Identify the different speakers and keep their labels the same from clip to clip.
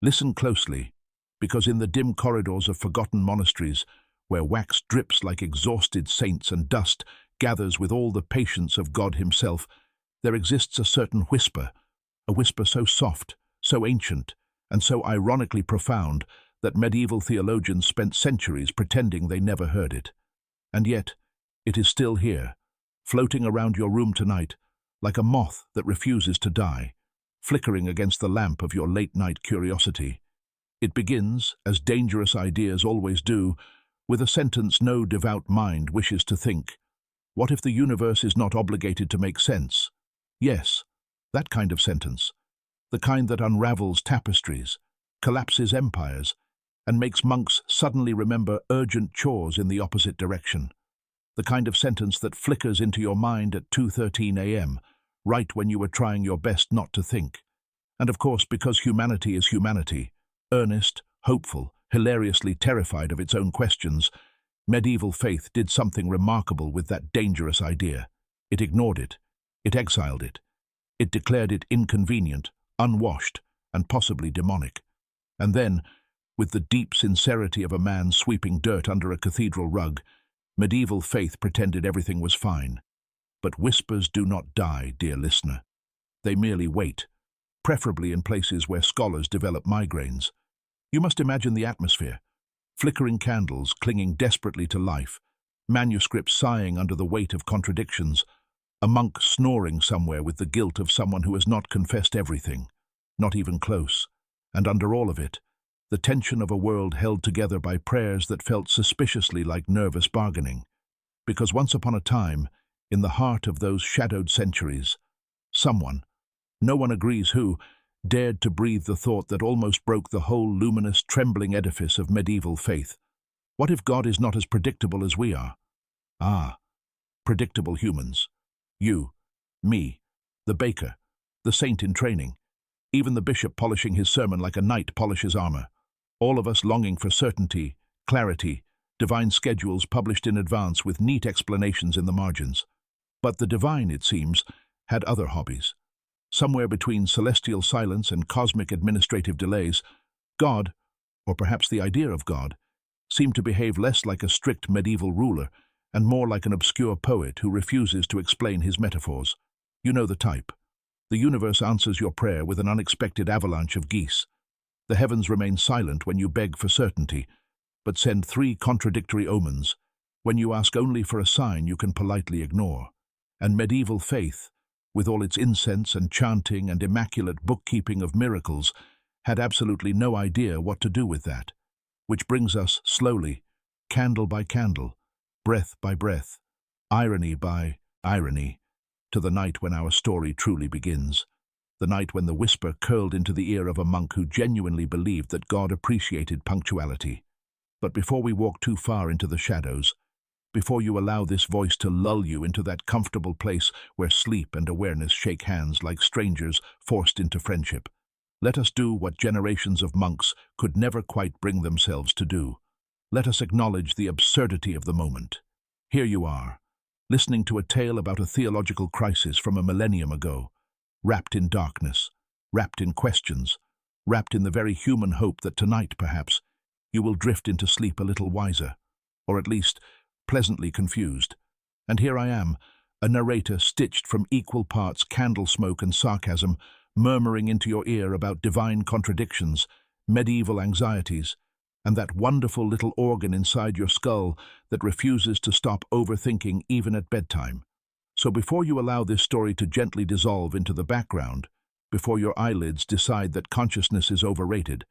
Speaker 1: Listen closely, because in the dim corridors of forgotten monasteries, where wax drips like exhausted saints and dust gathers with all the patience of God himself, there exists a certain whisper, a whisper so soft, so ancient, and so ironically profound that medieval theologians spent centuries pretending they never heard it. And yet, it is still here, floating around your room tonight, like a moth that refuses to die, flickering against the lamp of your late-night curiosity. It begins, as dangerous ideas always do, with a sentence no devout mind wishes to think. What if the universe is not obligated to make sense? Yes, that kind of sentence. The kind that unravels tapestries, collapses empires, and makes monks suddenly remember urgent chores in the opposite direction. The kind of sentence that flickers into your mind at 2:13 a.m., right when you were trying your best not to think. And of course, because humanity is humanity, earnest, hopeful, hilariously terrified of its own questions, medieval faith did something remarkable with that dangerous idea. It ignored it. It exiled it. It declared it inconvenient, unwashed, and possibly demonic. And then, with the deep sincerity of a man sweeping dirt under a cathedral rug, medieval faith pretended everything was fine. But whispers do not die, dear listener. They merely wait, preferably in places where scholars develop migraines. You must imagine the atmosphere: flickering candles clinging desperately to life, manuscripts sighing under the weight of contradictions, a monk snoring somewhere with the guilt of someone who has not confessed everything, not even close, and under all of it, the tension of a world held together by prayers that felt suspiciously like nervous bargaining. Because once upon a time, in the heart of those shadowed centuries, someone, no one agrees who, dared to breathe the thought that almost broke the whole luminous, trembling edifice of medieval faith. What if God is not as predictable as we are? Ah, predictable humans. You, me, the baker, the saint in training, even the bishop polishing his sermon like a knight polishes armor. All of us longing for certainty, clarity, divine schedules published in advance with neat explanations in the margins. But the divine, it seems, had other hobbies. Somewhere between celestial silence and cosmic administrative delays, God, or perhaps the idea of God, seemed to behave less like a strict medieval ruler and more like an obscure poet who refuses to explain his metaphors. You know the type. The universe answers your prayer with an unexpected avalanche of geese. The heavens remain silent when you beg for certainty, but send 3 contradictory omens when you ask only for a sign you can politely ignore. And medieval faith, with all its incense and chanting and immaculate bookkeeping of miracles, had absolutely no idea what to do with that. Which brings us slowly, candle by candle, breath by breath, irony by irony, to the night when our story truly begins. The night when the whisper curled into the ear of a monk who genuinely believed that God appreciated punctuality. But before we walk too far into the shadows, before you allow this voice to lull you into that comfortable place where sleep and awareness shake hands like strangers forced into friendship, let us do what generations of monks could never quite bring themselves to do. Let us acknowledge the absurdity of the moment. Here you are, listening to a tale about a theological crisis from a millennium ago, wrapped in darkness, wrapped in questions, wrapped in the very human hope that tonight, perhaps, you will drift into sleep a little wiser, or at least pleasantly confused. And here I am, a narrator stitched from equal parts candle smoke and sarcasm, murmuring into your ear about divine contradictions, medieval anxieties, and that wonderful little organ inside your skull that refuses to stop overthinking even at bedtime. So before you allow this story to gently dissolve into the background, before your eyelids decide that consciousness is overrated,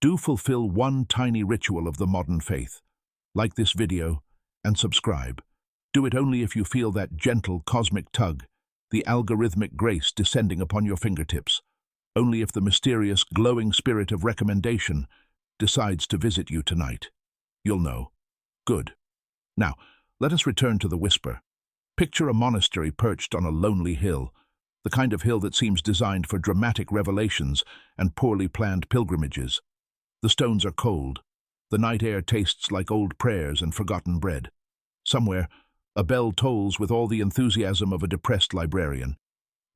Speaker 1: do fulfill one tiny ritual of the modern faith. Like this video and subscribe. Do it only if you feel that gentle cosmic tug, the algorithmic grace descending upon your fingertips. Only if the mysterious glowing spirit of recommendation decides to visit you tonight. You'll know. Good. Now, let us return to the whisper. Picture a monastery perched on a lonely hill, the kind of hill that seems designed for dramatic revelations and poorly planned pilgrimages. The stones are cold. The night air tastes like old prayers and forgotten bread. Somewhere, a bell tolls with all the enthusiasm of a depressed librarian.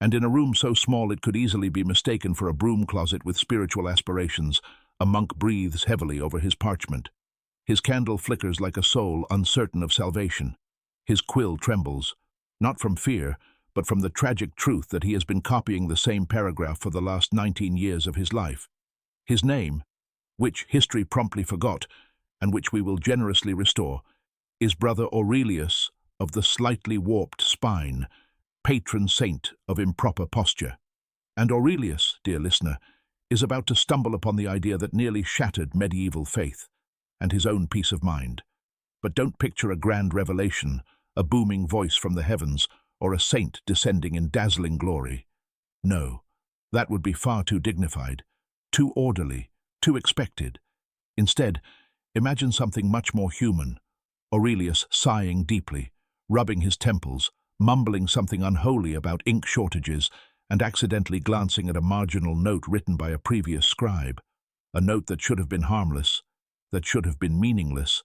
Speaker 1: And in a room so small it could easily be mistaken for a broom closet with spiritual aspirations, a monk breathes heavily over his parchment. His candle flickers like a soul uncertain of salvation. His quill trembles, not from fear, but from the tragic truth that he has been copying the same paragraph for the last 19 years of his life. His name, which history promptly forgot, and which we will generously restore, is Brother Aurelius of the slightly warped spine, patron saint of improper posture. And Aurelius, dear listener, is about to stumble upon the idea that nearly shattered medieval faith and his own peace of mind. But don't picture a grand revelation, a booming voice from the heavens, or a saint descending in dazzling glory. No, that would be far too dignified, too orderly, too expected. Instead, imagine something much more human. Aurelius sighing deeply, rubbing his temples, mumbling something unholy about ink shortages, and accidentally glancing at a marginal note written by a previous scribe, a note that should have been harmless, that should have been meaningless,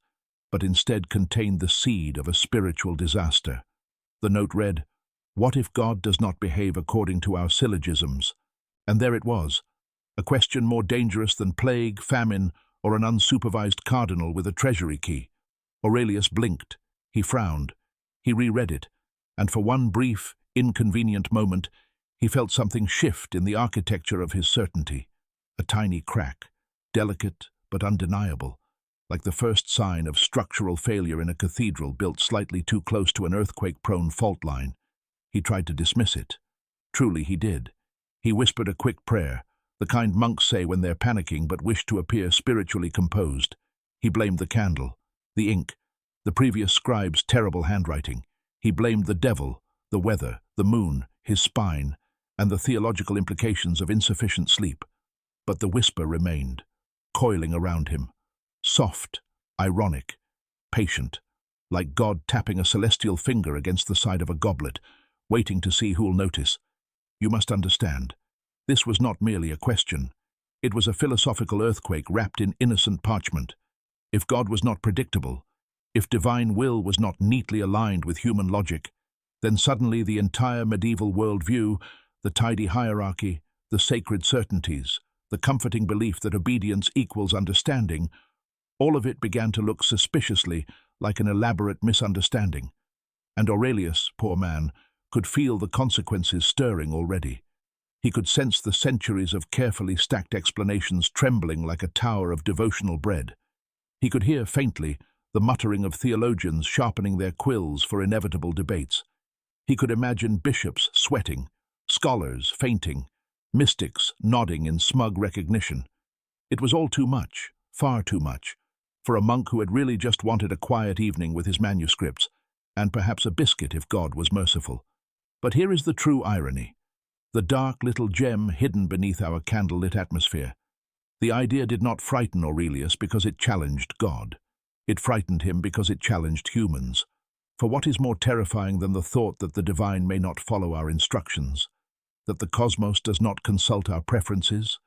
Speaker 1: but instead contained the seed of a spiritual disaster. The note read, "What if God does not behave according to our syllogisms?" And there it was, a question more dangerous than plague, famine, or an unsupervised cardinal with a treasury key. Aurelius blinked, he frowned, he reread it, and for one brief, inconvenient moment, he felt something shift in the architecture of his certainty. A tiny crack, delicate but undeniable, like the first sign of structural failure in a cathedral built slightly too close to an earthquake-prone fault line. He tried to dismiss it. Truly he did. He whispered a quick prayer, the kind monks say when they're panicking but wish to appear spiritually composed. He blamed the candle, the ink, the previous scribe's terrible handwriting. He blamed the devil, the weather, the moon, his spine, and the theological implications of insufficient sleep. But the whisper remained, coiling around him, soft, ironic, patient, like God tapping a celestial finger against the side of a goblet, waiting to see who'll notice. You must understand, this was not merely a question. It was a philosophical earthquake wrapped in innocent parchment. If God was not predictable, if divine will was not neatly aligned with human logic, then suddenly the entire medieval worldview, the tidy hierarchy, the sacred certainties, the comforting belief that obedience equals understanding, all of it began to look suspiciously like an elaborate misunderstanding. And Aurelius, poor man, could feel the consequences stirring already. He could sense the centuries of carefully stacked explanations trembling like a tower of devotional bread. He could hear faintly the muttering of theologians sharpening their quills for inevitable debates. He could imagine bishops sweating, scholars fainting, mystics nodding in smug recognition. It was all too much, far too much, for a monk who had really just wanted a quiet evening with his manuscripts, and perhaps a biscuit if God was merciful. But here is the true irony, the dark little gem hidden beneath our candlelit atmosphere. The idea did not frighten Aurelius because it challenged God. It frightened him because it challenged humans. For what is more terrifying than the thought that the divine may not follow our instructions, that the cosmos does not consult our preferences,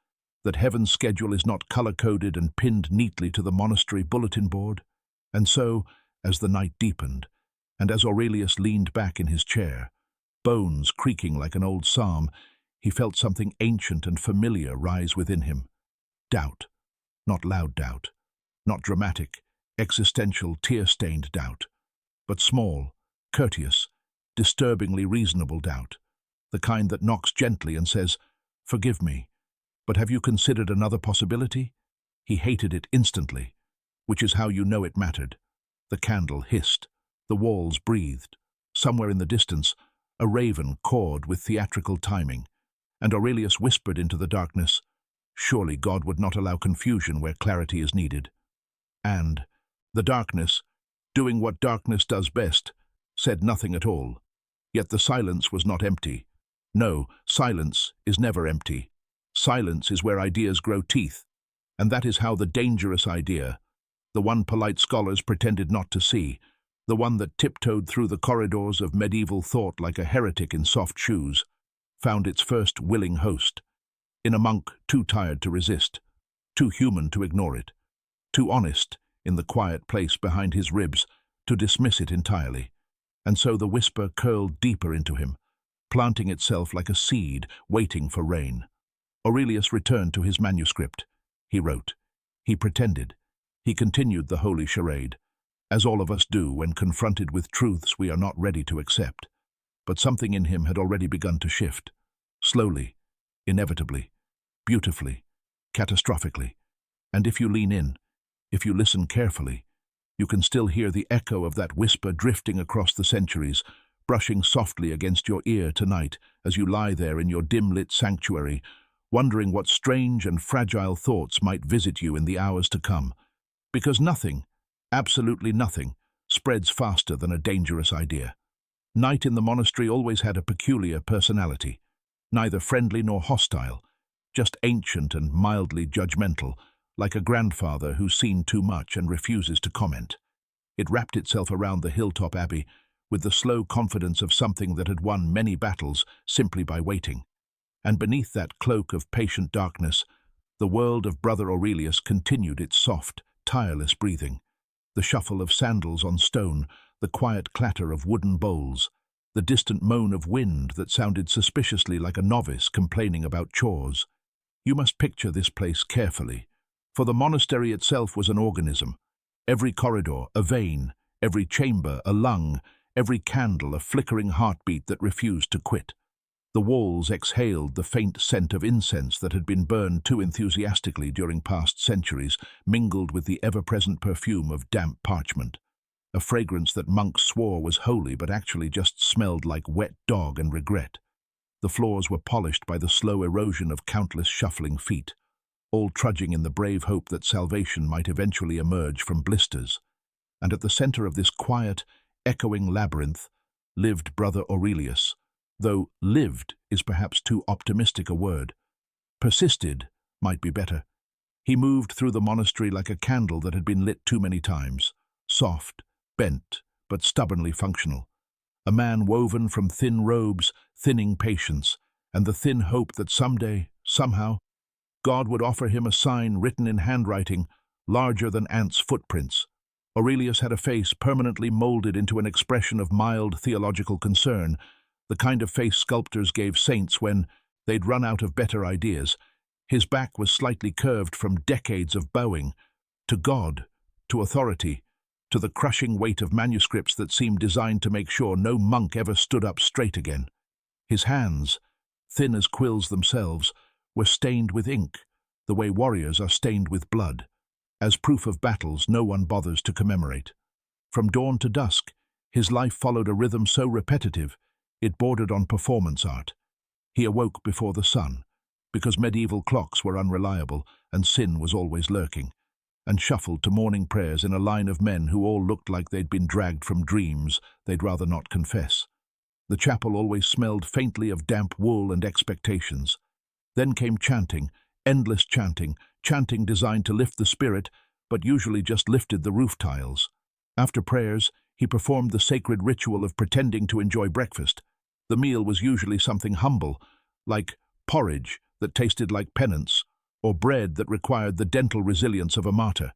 Speaker 1: that heaven's schedule is not color-coded and pinned neatly to the monastery bulletin board? And so, as the night deepened, and as Aurelius leaned back in his chair, bones creaking like an old psalm, he felt something ancient and familiar rise within him. Doubt. Not loud doubt. Not dramatic, existential, tear-stained doubt. But small, courteous, disturbingly reasonable doubt. The kind that knocks gently and says, "Forgive me, but have you considered another possibility?" He hated it instantly, which is how you know it mattered. The candle hissed. The walls breathed. Somewhere in the distance, a raven cawed with theatrical timing, and Aurelius whispered into the darkness, "Surely God would not allow confusion where clarity is needed." And the darkness, doing what darkness does best, said nothing at all. Yet the silence was not empty. No, silence is never empty. Silence is where ideas grow teeth, and that is how the dangerous idea, the one polite scholars pretended not to see, the one that tiptoed through the corridors of medieval thought like a heretic in soft shoes, found its first willing host, in a monk too tired to resist, too human to ignore it, too honest, in the quiet place behind his ribs, to dismiss it entirely. And so the whisper curled deeper into him, planting itself like a seed, waiting for rain. Aurelius returned to his manuscript. He wrote. He pretended. He continued the holy charade, as all of us do when confronted with truths we are not ready to accept. But something in him had already begun to shift. Slowly, inevitably, beautifully, catastrophically. And if you lean in, if you listen carefully, you can still hear the echo of that whisper drifting across the centuries, brushing softly against your ear tonight as you lie there in your dim-lit sanctuary, wondering what strange and fragile thoughts might visit you in the hours to come. Because nothing, absolutely nothing, spreads faster than a dangerous idea. Night in the monastery always had a peculiar personality, neither friendly nor hostile, just ancient and mildly judgmental, like a grandfather who's seen too much and refuses to comment. It wrapped itself around the hilltop abbey with the slow confidence of something that had won many battles simply by waiting. And beneath that cloak of patient darkness, the world of Brother Aurelius continued its soft, tireless breathing. The shuffle of sandals on stone, the quiet clatter of wooden bowls, the distant moan of wind that sounded suspiciously like a novice complaining about chores. You must picture this place carefully, for the monastery itself was an organism. Every corridor a vein, every chamber a lung, every candle a flickering heartbeat that refused to quit. The walls exhaled the faint scent of incense that had been burned too enthusiastically during past centuries, mingled with the ever-present perfume of damp parchment, a fragrance that monks swore was holy but actually just smelled like wet dog and regret. The floors were polished by the slow erosion of countless shuffling feet, all trudging in the brave hope that salvation might eventually emerge from blisters. And at the center of this quiet, echoing labyrinth lived Brother Aurelius, though lived is perhaps too optimistic a word. Persisted might be better. He moved through the monastery like a candle that had been lit too many times, soft, bent, but stubbornly functional. A man woven from thin robes, thinning patience, and the thin hope that someday, somehow, God would offer him a sign written in handwriting larger than ants' footprints. Aurelius had a face permanently molded into an expression of mild theological concern, the kind of face sculptors gave saints when they'd run out of better ideas. His back was slightly curved from decades of bowing to God, to authority, to the crushing weight of manuscripts that seemed designed to make sure no monk ever stood up straight again. His hands, thin as quills themselves, were stained with ink, the way warriors are stained with blood, as proof of battles no one bothers to commemorate. From dawn to dusk, his life followed a rhythm so repetitive it bordered on performance art. He awoke before the sun, because medieval clocks were unreliable and sin was always lurking, and shuffled to morning prayers in a line of men who all looked like they'd been dragged from dreams they'd rather not confess. The chapel always smelled faintly of damp wool and expectations. Then came chanting, endless chanting, chanting designed to lift the spirit, but usually just lifted the roof tiles. After prayers, he performed the sacred ritual of pretending to enjoy breakfast. The meal was usually something humble, like porridge that tasted like penance, or bread that required the dental resilience of a martyr.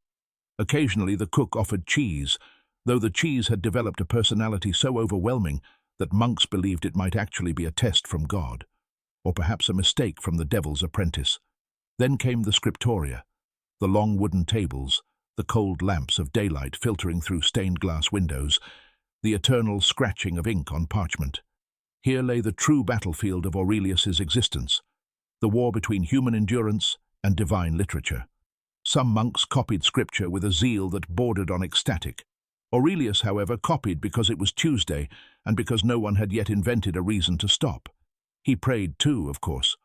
Speaker 1: Occasionally the cook offered cheese, though the cheese had developed a personality so overwhelming that monks believed it might actually be a test from God, or perhaps a mistake from the devil's apprentice. Then came the scriptoria, the long wooden tables, the cold lamps of daylight filtering through stained glass windows, the eternal scratching of ink on parchment. Here lay the true battlefield of Aurelius's existence, the war between human endurance and divine literature. Some monks copied scripture with a zeal that bordered on ecstatic. Aurelius, however, copied because it was Tuesday and because no one had yet invented a reason to stop. He prayed too, of course.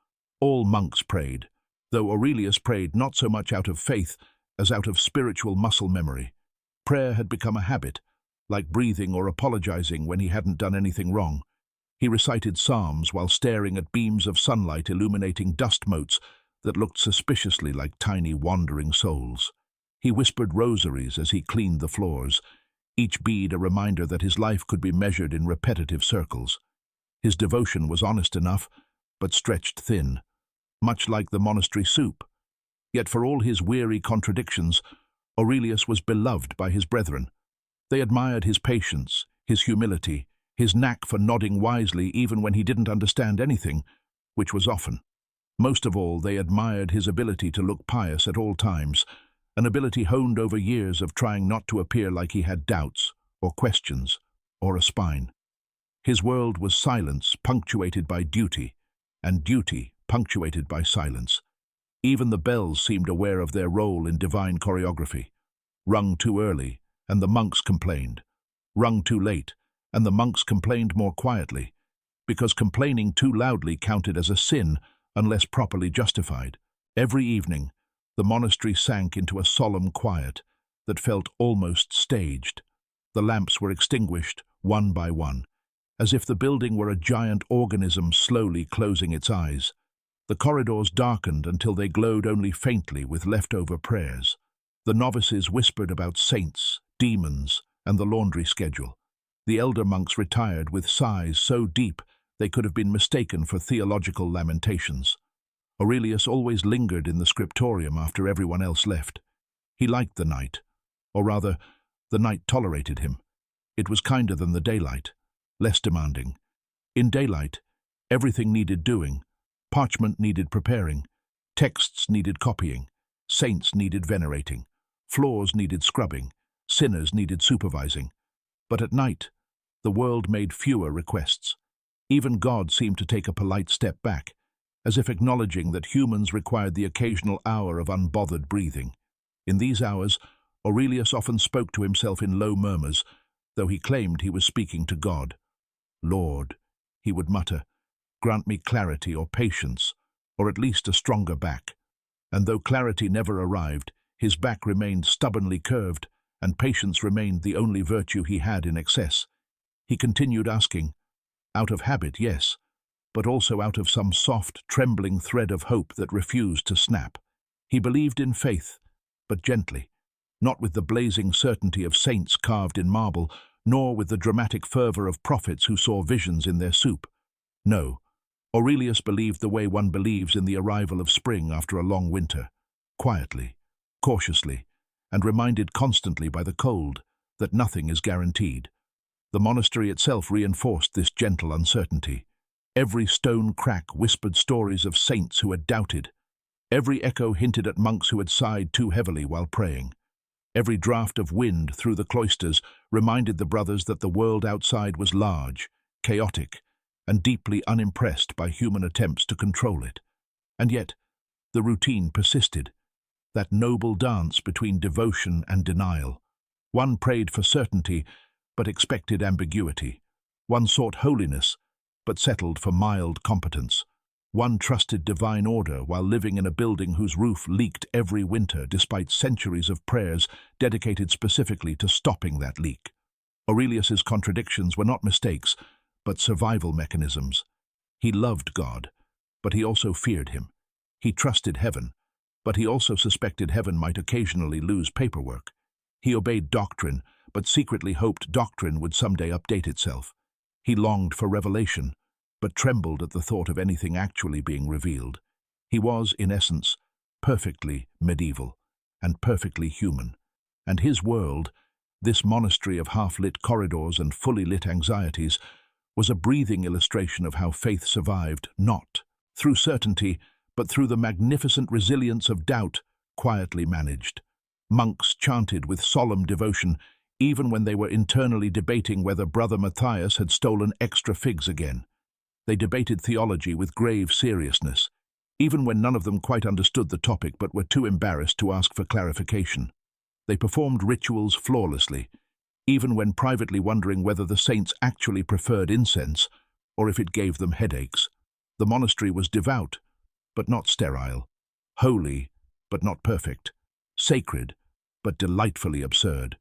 Speaker 1: All monks prayed, though Aurelius prayed not so much out of faith as out of spiritual muscle memory. Prayer had become a habit, like breathing or apologizing when he hadn't done anything wrong. He recited psalms while staring at beams of sunlight illuminating dust motes that looked suspiciously like tiny wandering souls. He whispered rosaries as he cleaned the floors, each bead a reminder that his life could be measured in repetitive circles. His devotion was honest enough, but stretched thin, much like the monastery soup. Yet for all his weary contradictions, Aurelius was beloved by his brethren. They admired his patience, his humility, his knack for nodding wisely even when he didn't understand anything, which was often. Most of all, they admired his ability to look pious at all times, an ability honed over years of trying not to appear like he had doubts, or questions, or a spine. His world was silence punctuated by duty, and duty punctuated by silence. Even the bells seemed aware of their role in divine choreography. Rung too early, and the monks complained. Rung too late, and the monks complained more quietly, because complaining too loudly counted as a sin unless properly justified. Every evening, the monastery sank into a solemn quiet that felt almost staged. The lamps were extinguished, one by one, as if the building were a giant organism slowly closing its eyes. The corridors darkened until they glowed only faintly with leftover prayers. The novices whispered about saints, demons, and the laundry schedule. The elder monks retired with sighs so deep they could have been mistaken for theological lamentations. Aurelius always lingered in the scriptorium after everyone else left. He liked the night, or rather, the night tolerated him. It was kinder than the daylight, less demanding. In daylight, everything needed doing. Parchment needed preparing, texts needed copying, saints needed venerating, floors needed scrubbing, sinners needed supervising. But at night, the world made fewer requests. Even God seemed to take a polite step back, as if acknowledging that humans required the occasional hour of unbothered breathing. In these hours, Aurelius often spoke to himself in low murmurs, though he claimed he was speaking to God. "Lord," he would mutter, "grant me clarity or patience, or at least a stronger back." And though clarity never arrived, his back remained stubbornly curved, and patience remained the only virtue he had in excess. He continued asking, out of habit, yes, but also out of some soft, trembling thread of hope that refused to snap. He believed in faith, but gently, not with the blazing certainty of saints carved in marble, nor with the dramatic fervor of prophets who saw visions in their soup. No, Aurelius believed the way one believes in the arrival of spring after a long winter, quietly, cautiously, and reminded constantly by the cold that nothing is guaranteed. The monastery itself reinforced this gentle uncertainty. Every stone crack whispered stories of saints who had doubted. Every echo hinted at monks who had sighed too heavily while praying. Every draught of wind through the cloisters reminded the brothers that the world outside was large, chaotic, and deeply unimpressed by human attempts to control it. And yet, the routine persisted, that noble dance between devotion and denial. One prayed for certainty, but expected ambiguity. One sought holiness, but settled for mild competence. One trusted divine order while living in a building whose roof leaked every winter despite centuries of prayers dedicated specifically to stopping that leak. Aurelius's contradictions were not mistakes, but survival mechanisms. He loved God, but he also feared him. He trusted heaven, but he also suspected heaven might occasionally lose paperwork. He obeyed doctrine, but secretly hoped doctrine would someday update itself. He longed for revelation, but trembled at the thought of anything actually being revealed. He was, in essence, perfectly medieval and perfectly human. And his world, this monastery of half-lit corridors and fully lit anxieties, was a breathing illustration of how faith survived, not through certainty, but through the magnificent resilience of doubt, quietly managed. Monks chanted with solemn devotion, even when they were internally debating whether Brother Matthias had stolen extra figs again. They debated theology with grave seriousness, even when none of them quite understood the topic but were too embarrassed to ask for clarification. They performed rituals flawlessly, even when privately wondering whether the saints actually preferred incense or if it gave them headaches. The monastery was devout, but not sterile, holy, but not perfect, sacred, but delightfully absurd.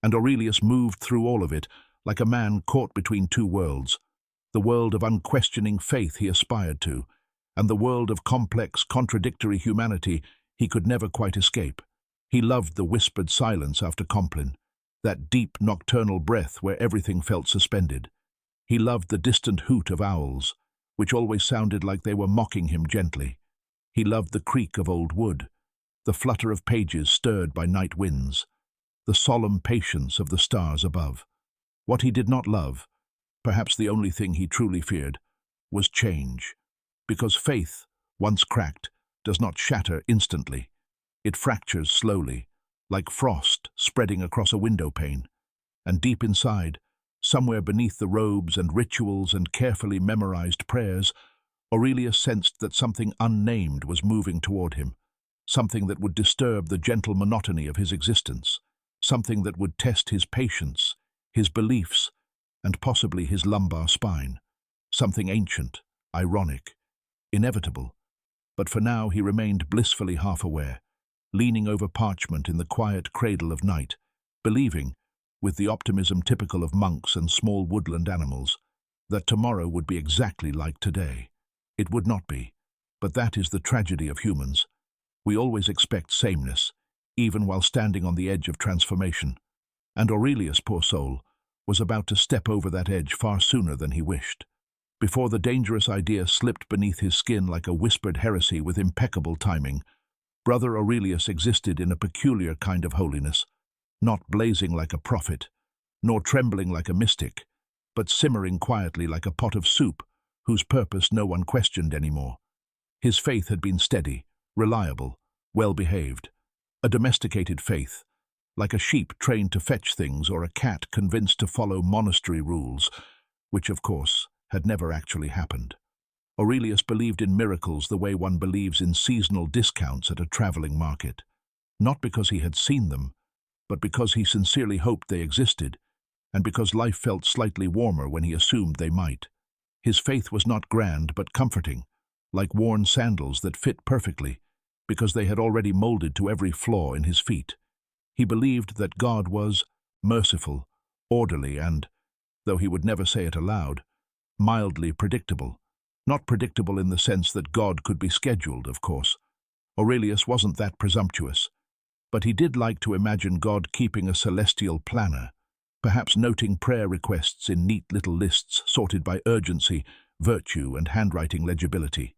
Speaker 1: And Aurelius moved through all of it like a man caught between two worlds, the world of unquestioning faith he aspired to, and the world of complex, contradictory humanity he could never quite escape. He loved the whispered silence after Compline, that deep nocturnal breath where everything felt suspended. He loved the distant hoot of owls, which always sounded like they were mocking him gently. He loved the creak of old wood, the flutter of pages stirred by night winds, the solemn patience of the stars above. What he did not love, Perhaps the only thing he truly feared was change, because faith, once cracked, does not shatter instantly. It fractures slowly, like frost spreading across a window pane. And deep inside, somewhere beneath the robes and rituals and carefully memorized prayers, Aurelius sensed that something unnamed was moving toward him, something that would disturb the gentle monotony of his existence, something that would test his patience, his beliefs, and possibly his lumbar spine, something ancient, ironic, inevitable. But for now he remained blissfully half-aware, leaning over parchment in the quiet cradle of night, believing, with the optimism typical of monks and small woodland animals, that tomorrow would be exactly like today. It would not be, but that is the tragedy of humans. We always expect sameness, even while standing on the edge of transformation. And Aurelius, poor soul, was about to step over that edge far sooner than he wished. Before the dangerous idea slipped beneath his skin like a whispered heresy with impeccable timing, Brother Aurelius existed in a peculiar kind of holiness, not blazing like a prophet, nor trembling like a mystic, but simmering quietly like a pot of soup whose purpose no one questioned anymore. His faith had been steady, reliable, well-behaved, a domesticated faith, like a sheep trained to fetch things or a cat convinced to follow monastery rules, which, of course, had never actually happened. Aurelius believed in miracles the way one believes in seasonal discounts at a traveling market, not because he had seen them, but because he sincerely hoped they existed, and because life felt slightly warmer when he assumed they might. His faith was not grand but comforting, like worn sandals that fit perfectly, because they had already molded to every flaw in his feet. He believed that God was merciful, orderly, and, though he would never say it aloud, mildly predictable. Not predictable in the sense that God could be scheduled, of course. Aurelius wasn't that presumptuous, but he did like to imagine God keeping a celestial planner, perhaps noting prayer requests in neat little lists sorted by urgency, virtue, and handwriting legibility.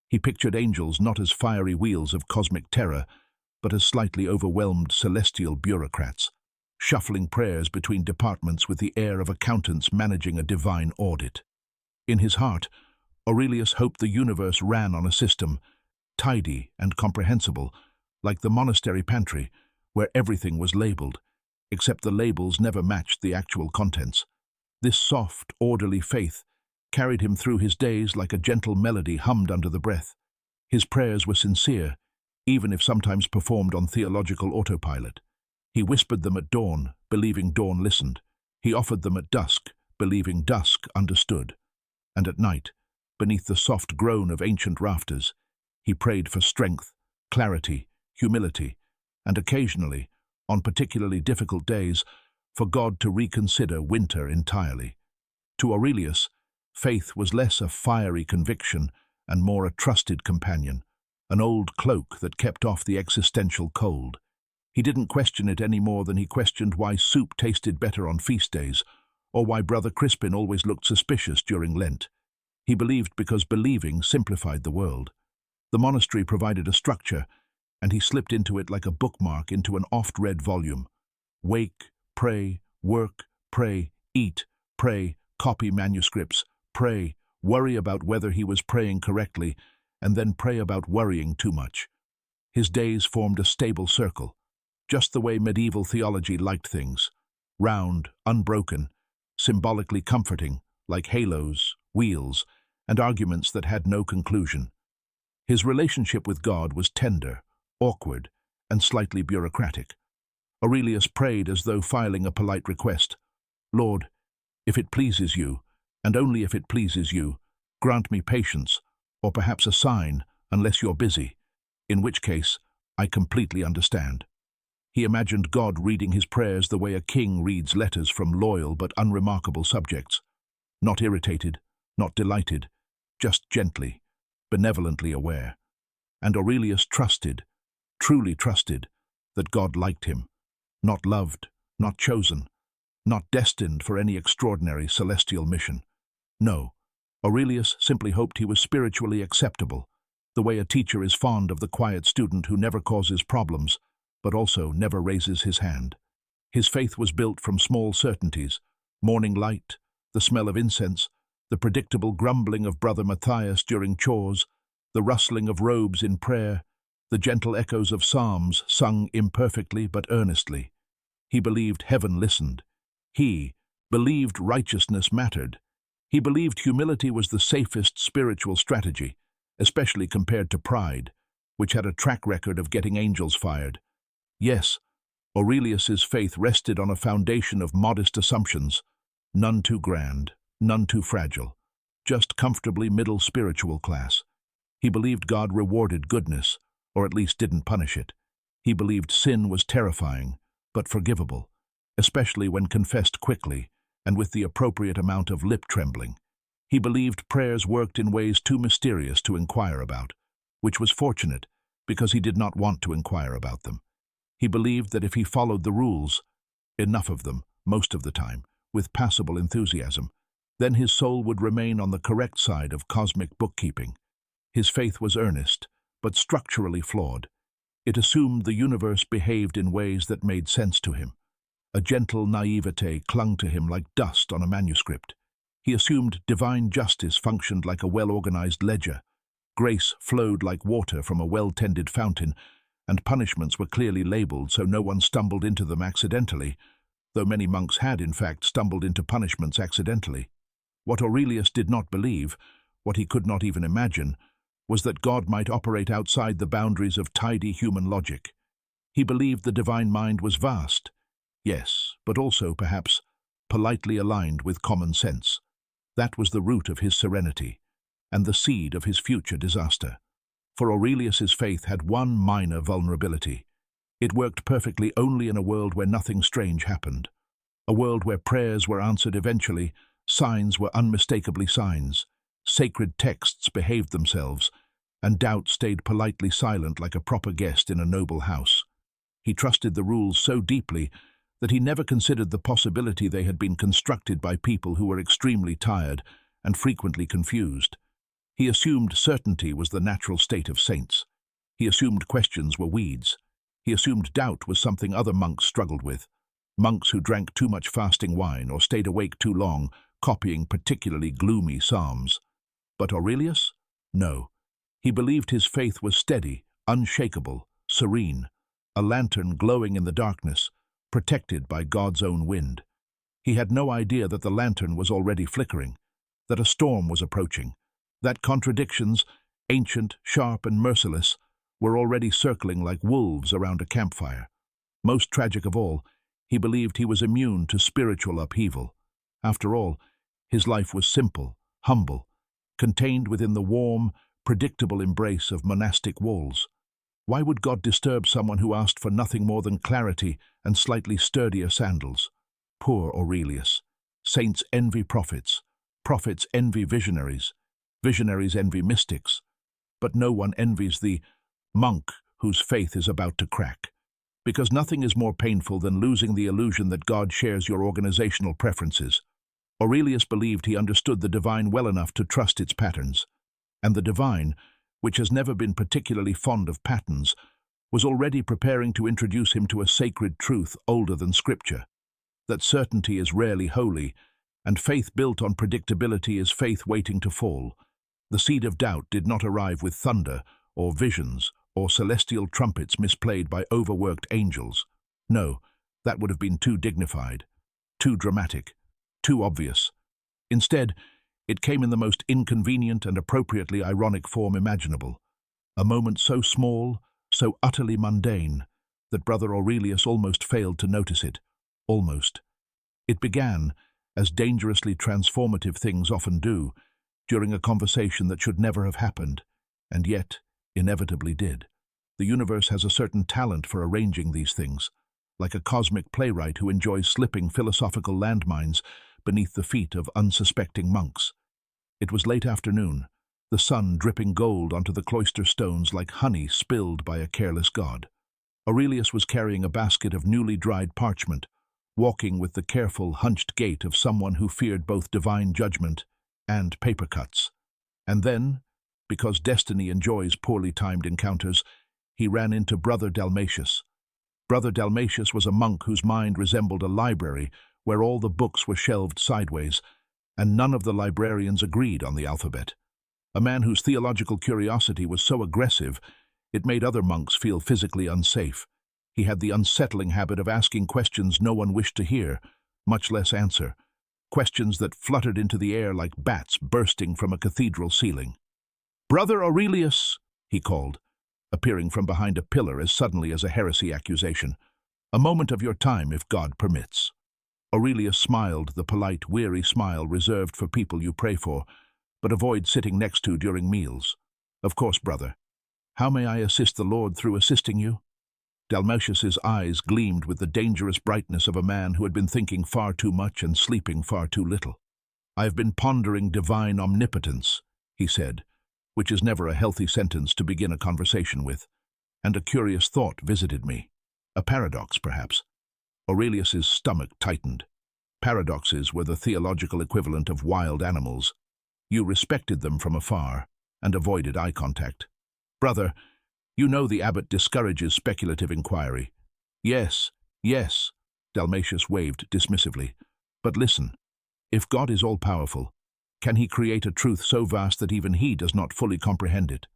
Speaker 1: He pictured angels not as fiery wheels of cosmic terror, but as slightly overwhelmed celestial bureaucrats, shuffling prayers between departments with the air of accountants managing a divine audit. In his heart, Aurelius hoped the universe ran on a system, tidy and comprehensible, like the monastery pantry, where everything was labeled, except the labels never matched the actual contents. This soft, orderly faith carried him through his days like a gentle melody hummed under the breath. His prayers were sincere, even if sometimes performed on theological autopilot. He whispered them at dawn, believing dawn listened. He offered them at dusk, believing dusk understood. And at night, beneath the soft groan of ancient rafters, he prayed for strength, clarity, humility, and occasionally, on particularly difficult days, for God to reconsider winter entirely. To Aurelius, faith was less a fiery conviction and more a trusted companion, an old cloak that kept off the existential cold. He didn't question it any more than he questioned why soup tasted better on feast days, or why Brother Crispin always looked suspicious during Lent. He believed because believing simplified the world. The monastery provided a structure, and he slipped into it like a bookmark into an oft-read volume. Wake, pray, work, pray, eat, pray, copy manuscripts, pray, worry about whether he was praying correctly, and then pray about worrying too much. His days formed a stable circle, just the way medieval theology liked things, round, unbroken, symbolically comforting, like halos, wheels, and arguments that had no conclusion. His relationship with God was tender, awkward, and slightly bureaucratic. Aurelius prayed as though filing a polite request. Lord, if it pleases you, and only if it pleases you, grant me patience, or perhaps a sign, unless you're busy, in which case I completely understand. He imagined God reading his prayers the way a king reads letters from loyal but unremarkable subjects, not irritated, not delighted, just gently, benevolently aware. And Aurelius trusted, truly trusted, that God liked him, not loved, not chosen, not destined for any extraordinary celestial mission. No, Aurelius simply hoped he was spiritually acceptable, the way a teacher is fond of the quiet student who never causes problems, but also never raises his hand. His faith was built from small certainties: morning light, the smell of incense, the predictable grumbling of Brother Matthias during chores, the rustling of robes in prayer, the gentle echoes of psalms sung imperfectly but earnestly. He believed heaven listened. He believed righteousness mattered. He believed humility was the safest spiritual strategy, especially compared to pride, which had a track record of getting angels fired. Yes, Aurelius's faith rested on a foundation of modest assumptions, none too grand, none too fragile, just comfortably middle spiritual class. He believed God rewarded goodness, or at least didn't punish it. He believed sin was terrifying, but forgivable, especially when confessed quickly and with the appropriate amount of lip trembling. He believed prayers worked in ways too mysterious to inquire about, which was fortunate because he did not want to inquire about them. He believed that if he followed the rules, enough of them, most of the time, with passable enthusiasm, then his soul would remain on the correct side of cosmic bookkeeping. His faith was earnest, but structurally flawed. It assumed the universe behaved in ways that made sense to him. A gentle naivete clung to him like dust on a manuscript. He assumed divine justice functioned like a well-organized ledger. Grace flowed like water from a well-tended fountain, and punishments were clearly labeled so no one stumbled into them accidentally, though many monks had in fact stumbled into punishments accidentally. What Aurelius did not believe, what he could not even imagine, was that God might operate outside the boundaries of tidy human logic. He believed the divine mind was vast, yes, but also, perhaps, politely aligned with common sense. That was the root of his serenity, and the seed of his future disaster. For Aurelius's faith had one minor vulnerability. It worked perfectly only in a world where nothing strange happened. A world where prayers were answered eventually, signs were unmistakably signs, sacred texts behaved themselves, and doubt stayed politely silent like a proper guest in a noble house. He trusted the rules so deeply that he never considered the possibility they had been constructed by people who were extremely tired and frequently confused. He assumed certainty was the natural state of saints. He assumed questions were weeds. He assumed doubt was something other monks struggled with. Monks who drank too much fasting wine or stayed awake too long, copying particularly gloomy psalms. But Aurelius? No. He believed his faith was steady, unshakable, serene, a lantern glowing in the darkness, protected by God's own wind. He had no idea that the lantern was already flickering, that a storm was approaching, that contradictions, ancient, sharp, and merciless, were already circling like wolves around a campfire. Most tragic of all, he believed he was immune to spiritual upheaval. After all, his life was simple, humble, contained within the warm, predictable embrace of monastic walls. Why would God disturb someone who asked for nothing more than clarity and slightly sturdier sandals? Poor Aurelius. Saints envy prophets. Prophets envy visionaries. Visionaries envy mystics. But no one envies the monk whose faith is about to crack. Because nothing is more painful than losing the illusion that God shares your organizational preferences. Aurelius believed he understood the divine well enough to trust its patterns. And the divine, which has never been particularly fond of patterns, was already preparing to introduce him to a sacred truth older than Scripture, that certainty is rarely holy, and faith built on predictability is faith waiting to fall. The seed of doubt did not arrive with thunder, or visions, or celestial trumpets misplayed by overworked angels. No, that would have been too dignified, too dramatic, too obvious. Instead, it came in the most inconvenient and appropriately ironic form imaginable, a moment so small, so utterly mundane, that Brother Aurelius almost failed to notice it. Almost. It began, as dangerously transformative things often do, during a conversation that should never have happened, and yet inevitably did. The universe has a certain talent for arranging these things, like a cosmic playwright who enjoys slipping philosophical landmines beneath the feet of unsuspecting monks. It was late afternoon, the sun dripping gold onto the cloister stones like honey spilled by a careless god. Aurelius was carrying a basket of newly dried parchment, walking with the careful, hunched gait of someone who feared both divine judgment and paper cuts. And then, because destiny enjoys poorly timed encounters, he ran into Brother Dalmatius. Brother Dalmatius was a monk whose mind resembled a library where all the books were shelved sideways, and none of the librarians agreed on the alphabet. A man whose theological curiosity was so aggressive, it made other monks feel physically unsafe. He had the unsettling habit of asking questions no one wished to hear, much less answer, questions that fluttered into the air like bats bursting from a cathedral ceiling. "Brother Aurelius," he called, appearing from behind a pillar as suddenly as a heresy accusation. "A moment of your time, if God permits." Aurelius smiled, the polite, weary smile reserved for people you pray for, but avoid sitting next to during meals. "Of course, brother. How may I assist the Lord through assisting you?" Dalmatius's eyes gleamed with the dangerous brightness of a man who had been thinking far too much and sleeping far too little. "I have been pondering divine omnipotence," he said, which is never a healthy sentence to begin a conversation with, "and a curious thought visited me. A paradox, perhaps." Aurelius's stomach tightened. Paradoxes were the theological equivalent of wild animals. You respected them from afar and avoided eye contact. "Brother, you know the abbot discourages speculative inquiry." "Yes, yes," Dalmatius waved dismissively. "But listen, if God is all-powerful, can he create a truth so vast that even he does not fully comprehend it?"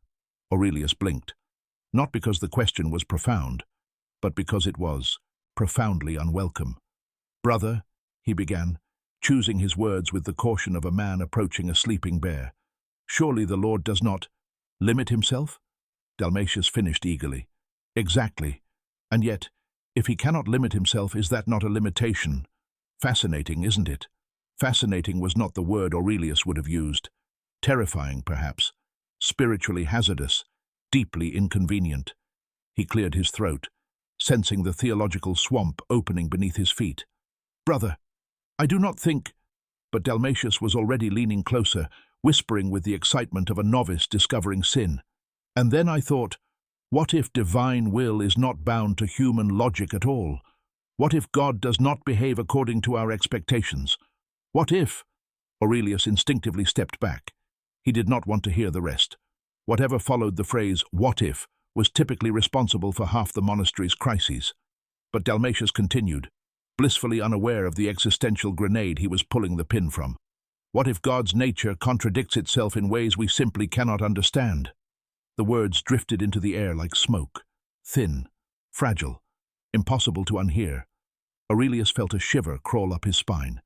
Speaker 1: Aurelius blinked, not because the question was profound, but because it was profoundly unwelcome. "Brother," he began, choosing his words with the caution of a man approaching a sleeping bear, "surely the Lord does not limit himself?" Dalmatius finished eagerly. "Exactly. And yet, if he cannot limit himself, is that not a limitation? Fascinating, isn't it?" Fascinating was not the word Aurelius would have used. Terrifying, perhaps. Spiritually hazardous. Deeply inconvenient. He cleared his throat, sensing the theological swamp opening beneath his feet. "Brother, I do not think—" But Dalmatius was already leaning closer, whispering with the excitement of a novice discovering sin. "And then I thought, what if divine will is not bound to human logic at all? What if God does not behave according to our expectations? What if—" Aurelius instinctively stepped back. He did not want to hear the rest. Whatever followed the phrase, "what if," was typically responsible for half the monastery's crises. But Dalmatius continued, blissfully unaware of the existential grenade he was pulling the pin from. "What if God's nature contradicts itself in ways we simply cannot understand?" The words drifted into the air like smoke, thin, fragile, impossible to unhear. Aurelius felt a shiver crawl up his spine,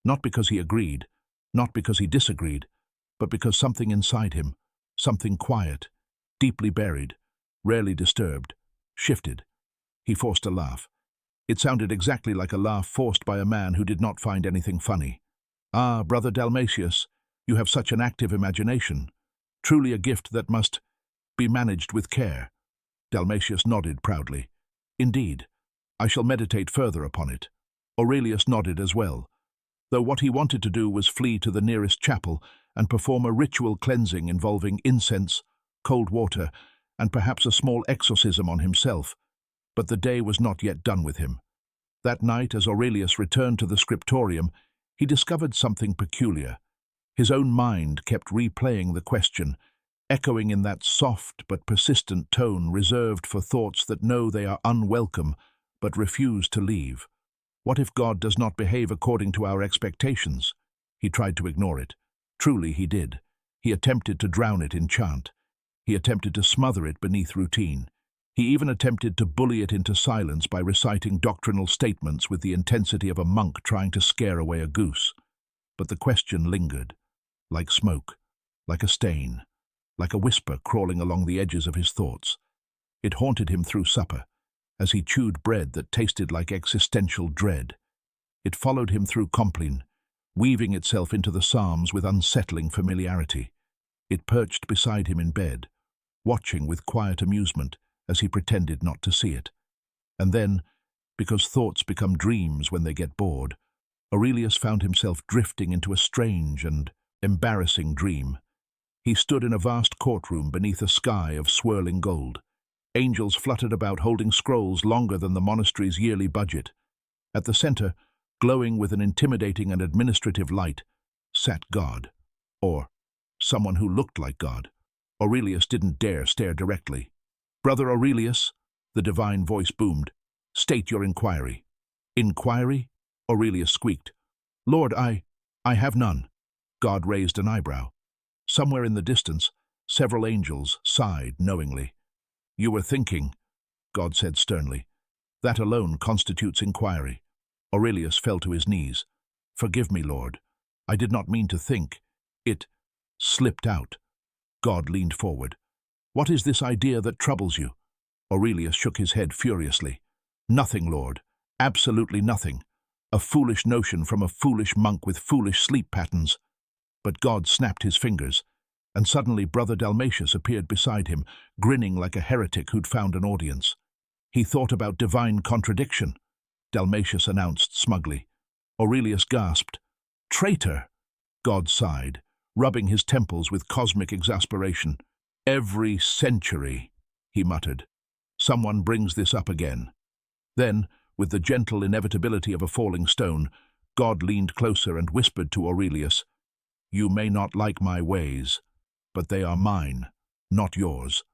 Speaker 1: not because he agreed, not because he disagreed, but because something inside him, something quiet, deeply buried, rarely disturbed, shifted. He forced a laugh. It sounded exactly like a laugh forced by a man who did not find anything funny. "Ah, Brother Dalmatius, you have such an active imagination. Truly a gift that must be managed with care." Dalmatius nodded proudly. "Indeed, I shall meditate further upon it." Aurelius nodded as well, though what he wanted to do was flee to the nearest chapel and perform a ritual cleansing involving incense, cold water, and perhaps a small exorcism on himself. But the day was not yet done with him. That night, as Aurelius returned to the scriptorium, he discovered something peculiar. His own mind kept replaying the question, echoing in that soft but persistent tone reserved for thoughts that know they are unwelcome but refuse to leave. What if God does not behave according to our expectations? He tried to ignore it. Truly he did. He attempted to drown it in chant. He attempted to smother it beneath routine. He even attempted to bully it into silence by reciting doctrinal statements with the intensity of a monk trying to scare away a goose. But the question lingered, like smoke, like a stain, like a whisper crawling along the edges of his thoughts. It haunted him through supper, as he chewed bread that tasted like existential dread. It followed him through Compline, weaving itself into the Psalms with unsettling familiarity. It perched beside him in bed, watching with quiet amusement as he pretended not to see it. And then, because thoughts become dreams when they get bored, Aurelius found himself drifting into a strange and embarrassing dream. He stood in a vast courtroom beneath a sky of swirling gold. Angels fluttered about holding scrolls longer than the monastery's yearly budget. At the center, glowing with an intimidating and administrative light, sat God, or someone who looked like God. Aurelius didn't dare stare directly. "Brother Aurelius," the divine voice boomed, "state your inquiry." "Inquiry?" Aurelius squeaked. "Lord, I have none." God raised an eyebrow. Somewhere in the distance, several angels sighed knowingly. "You were thinking," God said sternly. "That alone constitutes inquiry." Aurelius fell to his knees. "Forgive me, Lord. I did not mean to think. It slipped out." God leaned forward. "What is this idea that troubles you?" Aurelius shook his head furiously. "Nothing, Lord. Absolutely nothing. A foolish notion from a foolish monk with foolish sleep patterns." But God snapped his fingers, and suddenly Brother Dalmatius appeared beside him, grinning like a heretic who'd found an audience. "He thought about divine contradiction," Dalmatius announced smugly. Aurelius gasped. "Traitor!" God sighed, rubbing his temples with cosmic exasperation. "Every century," he muttered, "someone brings this up again." Then, with the gentle inevitability of a falling stone, God leaned closer and whispered to Aurelius, "You may not like my ways, but they are mine, not yours."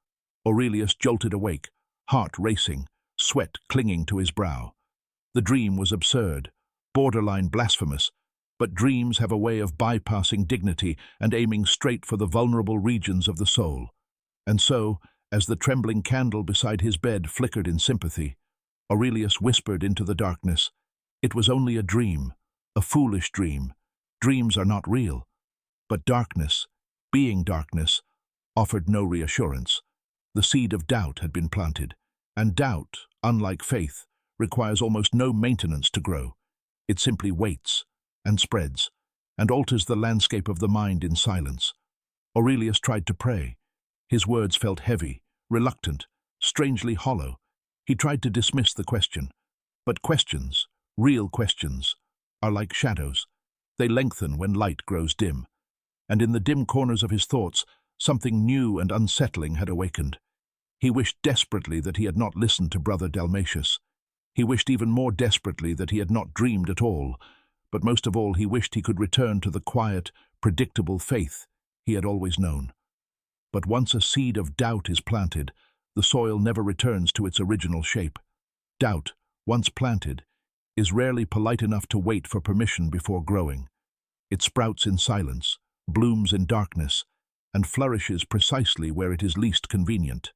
Speaker 1: Aurelius jolted awake, heart racing, sweat clinging to his brow. The dream was absurd, borderline blasphemous, but dreams have a way of bypassing dignity and aiming straight for the vulnerable regions of the soul. And so, as the trembling candle beside his bed flickered in sympathy, Aurelius whispered into the darkness, "It was only a dream, a foolish dream. Dreams are not real." But darkness, being darkness, offered no reassurance. The seed of doubt had been planted, and doubt, unlike faith, requires almost no maintenance to grow. It simply waits, and spreads, and alters the landscape of the mind in silence. Aurelius tried to pray. His words felt heavy, reluctant, strangely hollow. He tried to dismiss the question. But questions, real questions, are like shadows. They lengthen when light grows dim. And in the dim corners of his thoughts, something new and unsettling had awakened. He wished desperately that he had not listened to Brother Dalmatius. He wished even more desperately that he had not dreamed at all. But most of all, he wished he could return to the quiet, predictable faith he had always known. But once a seed of doubt is planted, the soil never returns to its original shape. Doubt, once planted, is rarely polite enough to wait for permission before growing. It sprouts in silence, blooms in darkness, and flourishes precisely where it is least convenient.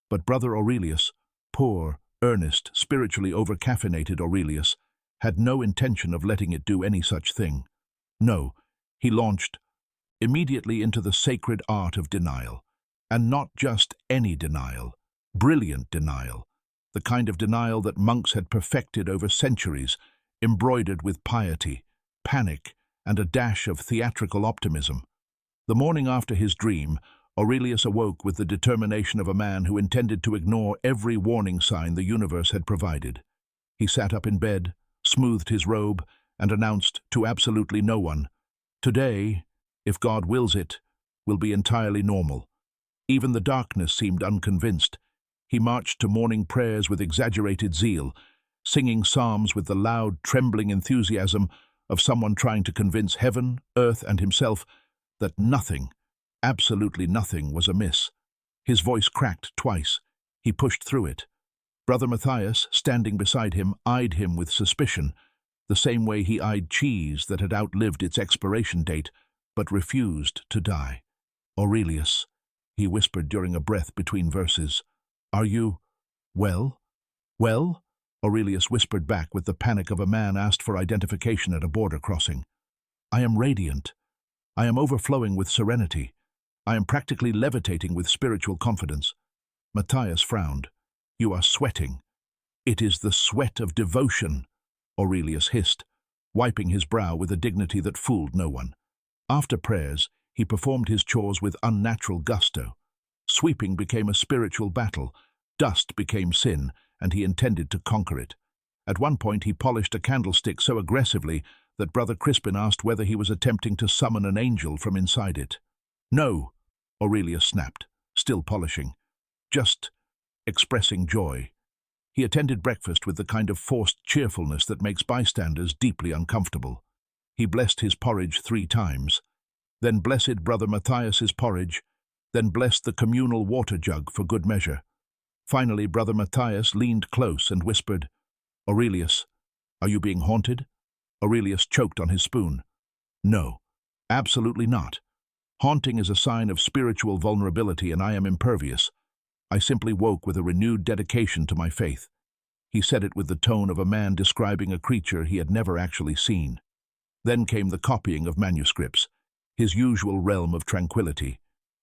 Speaker 1: But Brother Aurelius, poor, earnest, spiritually over-caffeinated Aurelius, had no intention of letting it do any such thing. No, he launched immediately into the sacred art of denial. And not just any denial, brilliant denial, the kind of denial that monks had perfected over centuries, embroidered with piety, panic, and a dash of theatrical optimism. The morning after his dream, Aurelius awoke with the determination of a man who intended to ignore every warning sign the universe had provided. He sat up in bed, smoothed his robe, and announced to absolutely no one, "Today, if God wills it, will be entirely normal." Even the darkness seemed unconvinced. He marched to morning prayers with exaggerated zeal, singing psalms with the loud, trembling enthusiasm of someone trying to convince heaven, earth, and himself that nothing, absolutely nothing, was amiss. His voice cracked twice. He pushed through it. Brother Matthias, standing beside him, eyed him with suspicion, the same way he eyed cheese that had outlived its expiration date, but refused to die. "Aurelius," he whispered during a breath between verses, "are you well?" "Well?" Aurelius whispered back with the panic of a man asked for identification at a border crossing. "I am radiant. I am overflowing with serenity. I am practically levitating with spiritual confidence." Matthias frowned. "You are sweating." "It is the sweat of devotion," Aurelius hissed, wiping his brow with a dignity that fooled no one. After prayers, he performed his chores with unnatural gusto. Sweeping became a spiritual battle, dust became sin, and he intended to conquer it. At one point he polished a candlestick so aggressively that Brother Crispin asked whether he was attempting to summon an angel from inside it. "No," Aurelius snapped, still polishing. "Just expressing joy." He attended breakfast with the kind of forced cheerfulness that makes bystanders deeply uncomfortable. He blessed his porridge 3 times, then blessed Brother Matthias's porridge, then blessed the communal water jug for good measure. Finally, Brother Matthias leaned close and whispered, "Aurelius, are you being haunted?" Aurelius choked on his spoon. "No, Absolutely not. Haunting is a sign of spiritual vulnerability, and I am impervious. I simply woke with a renewed dedication to my faith. He said it with the tone of a man describing a creature he had never actually seen. Then came the copying of manuscripts, his usual realm of tranquility.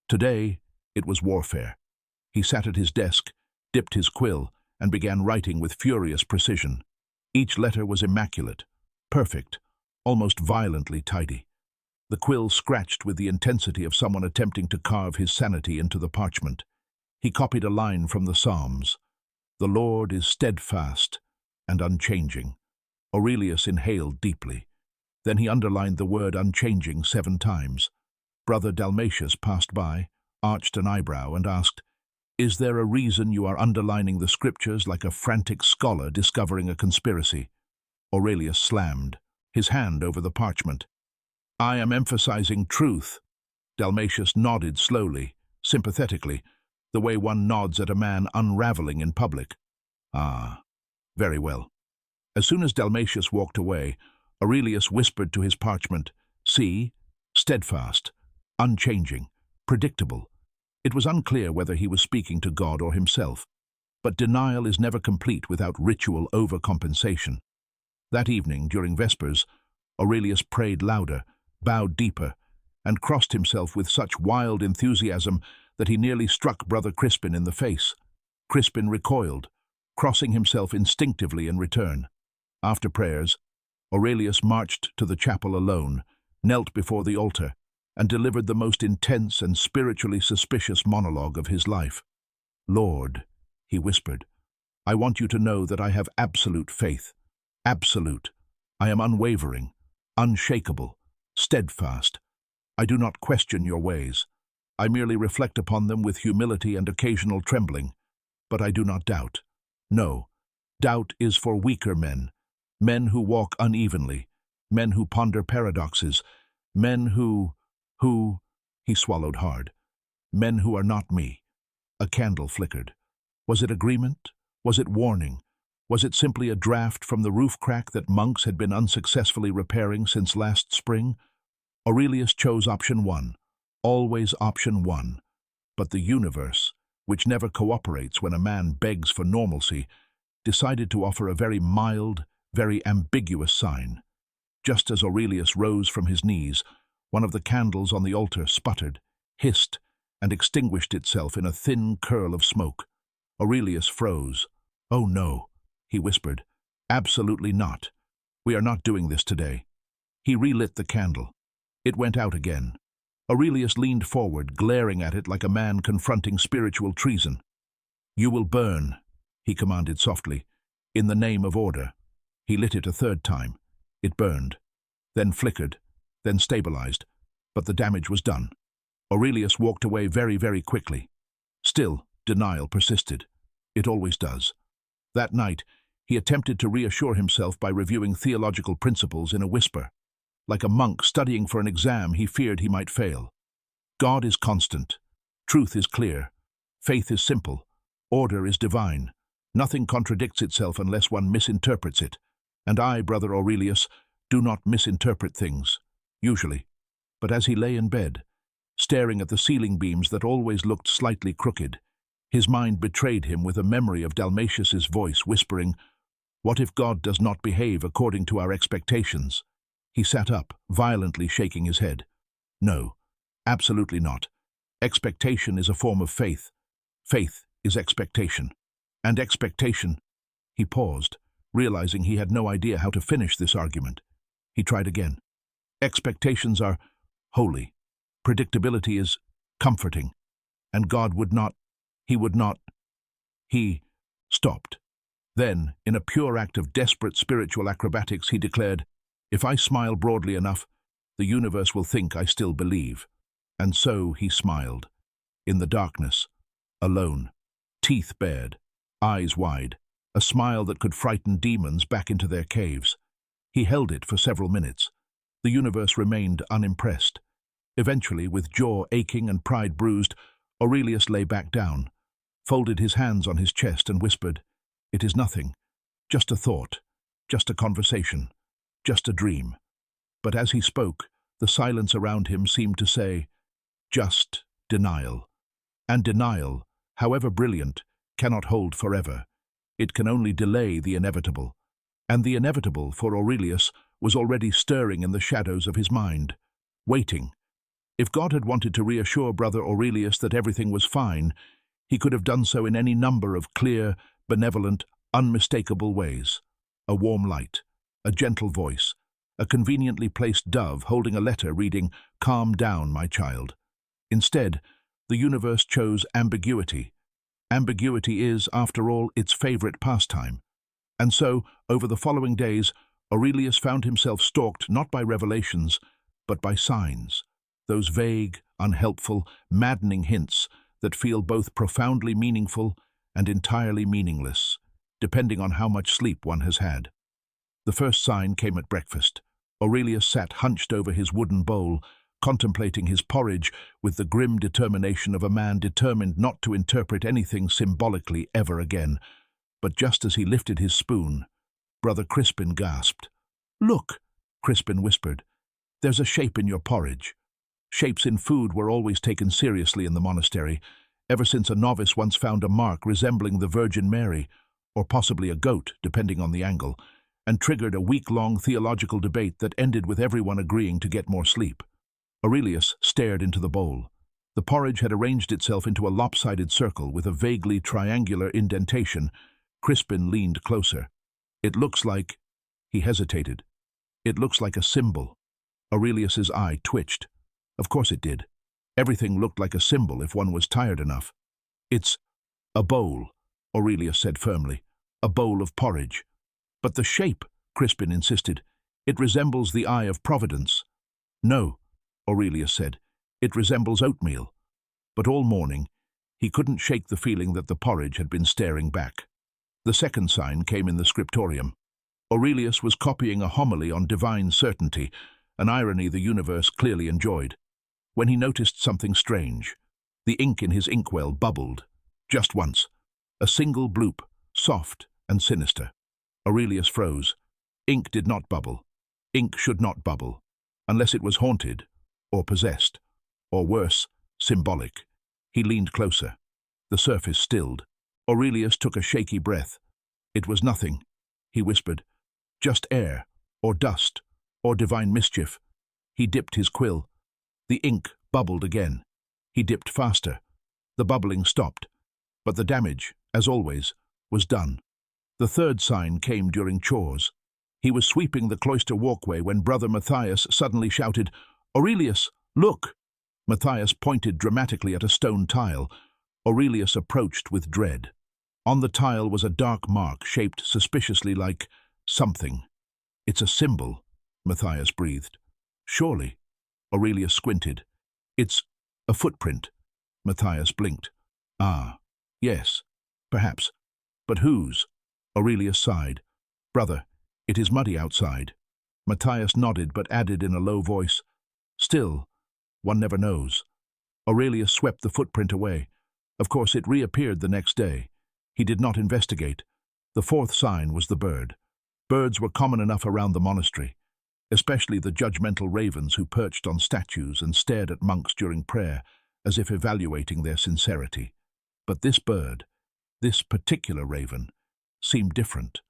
Speaker 1: Today, it was warfare. He sat at his desk, dipped his quill, and began writing with furious precision. Each letter was immaculate, perfect, almost violently tidy. The quill scratched with the intensity of someone attempting to carve his sanity into the parchment. He copied a line from the Psalms. "The Lord is steadfast and unchanging." Aurelius inhaled deeply. Then he underlined the word unchanging 7 times. Brother Dalmatius passed by, arched an eyebrow, and asked, "Is there a reason you are underlining the scriptures like a frantic scholar discovering a conspiracy?" Aurelius slammed, his hand over the parchment. "I am emphasizing truth." Dalmatius nodded slowly, sympathetically, the way one nods at a man unraveling in public. "Ah, very well." As soon as Dalmatius walked away, Aurelius whispered to his parchment, "See, steadfast, unchanging, predictable." It was unclear whether he was speaking to God or himself, but denial is never complete without ritual overcompensation. That evening, during Vespers, Aurelius prayed louder, bowed deeper, and crossed himself with such wild enthusiasm that he nearly struck Brother Crispin in the face. Crispin recoiled, crossing himself instinctively in return. After prayers, Aurelius marched to the chapel alone, knelt before the altar, and delivered the most intense and spiritually suspicious monologue of his life. "Lord," he whispered, "I want you to know that I have absolute faith. Absolute. I am unwavering, unshakable, steadfast. I do not question your ways. I merely reflect upon them with humility and occasional trembling. But I do not doubt. No, doubt is for weaker men, men who walk unevenly, men who ponder paradoxes, men who, he swallowed hard, men who are not me." A candle flickered. Was it agreement? Was it warning? Was it simply a draft from the roof crack that monks had been unsuccessfully repairing since last spring? Aurelius chose option 1, always option 1. But the universe, which never cooperates when a man begs for normalcy, decided to offer a very mild, very ambiguous sign. Just as Aurelius rose from his knees, one of the candles on the altar sputtered, hissed, and extinguished itself in a thin curl of smoke. Aurelius froze. "Oh no," he whispered. "Absolutely not. We are not doing this today." He relit the candle. It went out again. Aurelius leaned forward, glaring at it like a man confronting spiritual treason. "You will burn," he commanded softly, "in the name of order." He lit it a 3rd time. It burned, then flickered, then stabilized, but the damage was done. Aurelius walked away very, very quickly. Still, denial persisted. It always does. That night, he attempted to reassure himself by reviewing theological principles in a whisper. Like a monk studying for an exam he feared he might fail. God is constant. Truth is clear. Faith is simple. Order is divine. Nothing contradicts itself unless one misinterprets it. And I, Brother Aurelius, do not misinterpret things, usually. But as he lay in bed, staring at the ceiling beams that always looked slightly crooked, his mind betrayed him with a memory of Dalmatius's voice whispering, "What if God does not behave according to our expectations?" He sat up, violently shaking his head. "No, absolutely not. Expectation is a form of faith. Faith is expectation. And expectation—" He paused, realizing he had no idea how to finish this argument. He tried again. "Expectations are holy. Predictability is comforting. And God would not, he would not—" He stopped. Then, in a pure act of desperate spiritual acrobatics, he declared, "If I smile broadly enough, the universe will think I still believe." And so he smiled. In the darkness, alone, teeth bared, eyes wide, a smile that could frighten demons back into their caves. He held it for several minutes. The universe remained unimpressed. Eventually, with jaw aching and pride bruised, Aurelius lay back down, folded his hands on his chest and whispered, "It is nothing, just a thought, just a conversation, just a dream." But as he spoke, The silence around him seemed to say, just denial. And denial, however brilliant, cannot hold forever. It can only delay the inevitable. And the inevitable, for Aurelius, was already stirring in the shadows of his mind, waiting. If God had wanted to reassure Brother Aurelius that everything was fine, he could have done so in any number of clear, benevolent, unmistakable ways. A warm light, a gentle voice, a conveniently placed dove holding a letter reading, "Calm down, my child." Instead, the universe chose ambiguity. Ambiguity is, after all, its favorite pastime. And so, over the following days, Aurelius found himself stalked not by revelations, but by signs, those vague, unhelpful, maddening hints that feel both profoundly meaningful and entirely meaningless, depending on how much sleep one has had. The first sign came at breakfast. Aurelius sat hunched over his wooden bowl, contemplating his porridge with the grim determination of a man determined not to interpret anything symbolically ever again. But just as he lifted his spoon, Brother Crispin gasped. "Look," Crispin whispered, "there's a shape in your porridge." Shapes in food were always taken seriously in the monastery, ever since a novice once found a mark resembling the Virgin Mary, or possibly a goat, depending on the angle, and triggered a week-long theological debate that ended with everyone agreeing to get more sleep. Aurelius stared into the bowl. The porridge had arranged itself into a lopsided circle with a vaguely triangular indentation. Crispin leaned closer. "It looks like—" He hesitated. "It looks like a symbol." Aurelius's eye twitched. Of course it did. Everything looked like a symbol if one was tired enough. "It's a bowl," Aurelius said firmly. "A bowl of porridge." "But the shape," Crispin insisted. "It resembles the eye of Providence." "No," Aurelius said. "It resembles oatmeal." But all morning, he couldn't shake the feeling that the porridge had been staring back. The second sign came in the scriptorium. Aurelius was copying a homily on divine certainty, an irony the universe clearly enjoyed, when he noticed something strange. The ink in his inkwell bubbled. Just once. A single bloop, soft and sinister. Aurelius froze. Ink did not bubble. Ink should not bubble, unless it was haunted, or possessed, or worse, symbolic. He leaned closer. The surface stilled. Aurelius took a shaky breath. "It was nothing," he whispered. "Just air, or dust, or divine mischief." He dipped his quill. The ink bubbled again. He dipped faster. The bubbling stopped. But the damage, as always, was done. The third sign came during chores. He was sweeping the cloister walkway when Brother Matthias suddenly shouted, "Aurelius, look!" Matthias pointed dramatically at a stone tile. Aurelius approached with dread. On the tile was a dark mark shaped suspiciously like something. "It's a symbol," Matthias breathed. "Surely." Aurelius squinted. "It's a footprint." Matthias blinked. "Ah, yes, perhaps. But whose?" Aurelius sighed. "Brother, it is muddy outside." Matthias nodded but added in a low voice, "Still, one never knows." Aurelius swept the footprint away. Of course, it reappeared the next day. He did not investigate. The fourth sign was the bird. Birds were common enough around the monastery, especially the judgmental ravens who perched on statues and stared at monks during prayer, as if evaluating their sincerity. But this bird, this particular raven, seemed different.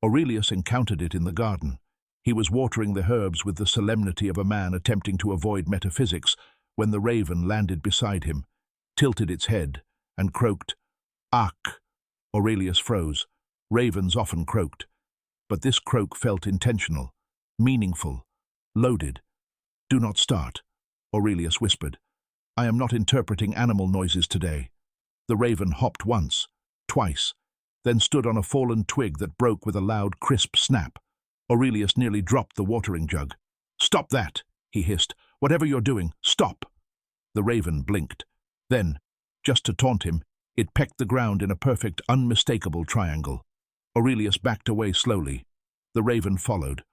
Speaker 1: Aurelius encountered it in the garden. He was watering the herbs with the solemnity of a man attempting to avoid metaphysics when the raven landed beside him, tilted its head, and croaked, "Ak!" Aurelius froze. Ravens often croaked. But this croak felt intentional, meaningful, loaded. "Do not start," Aurelius whispered. "I am not interpreting animal noises today." The raven hopped once, twice, then stood on a fallen twig that broke with a loud, crisp snap. Aurelius nearly dropped the watering jug. "Stop that," he hissed. "Whatever you're doing, stop." The raven blinked. Then, just to taunt him, it pecked the ground in a perfect, unmistakable triangle. Aurelius backed away slowly. The raven followed.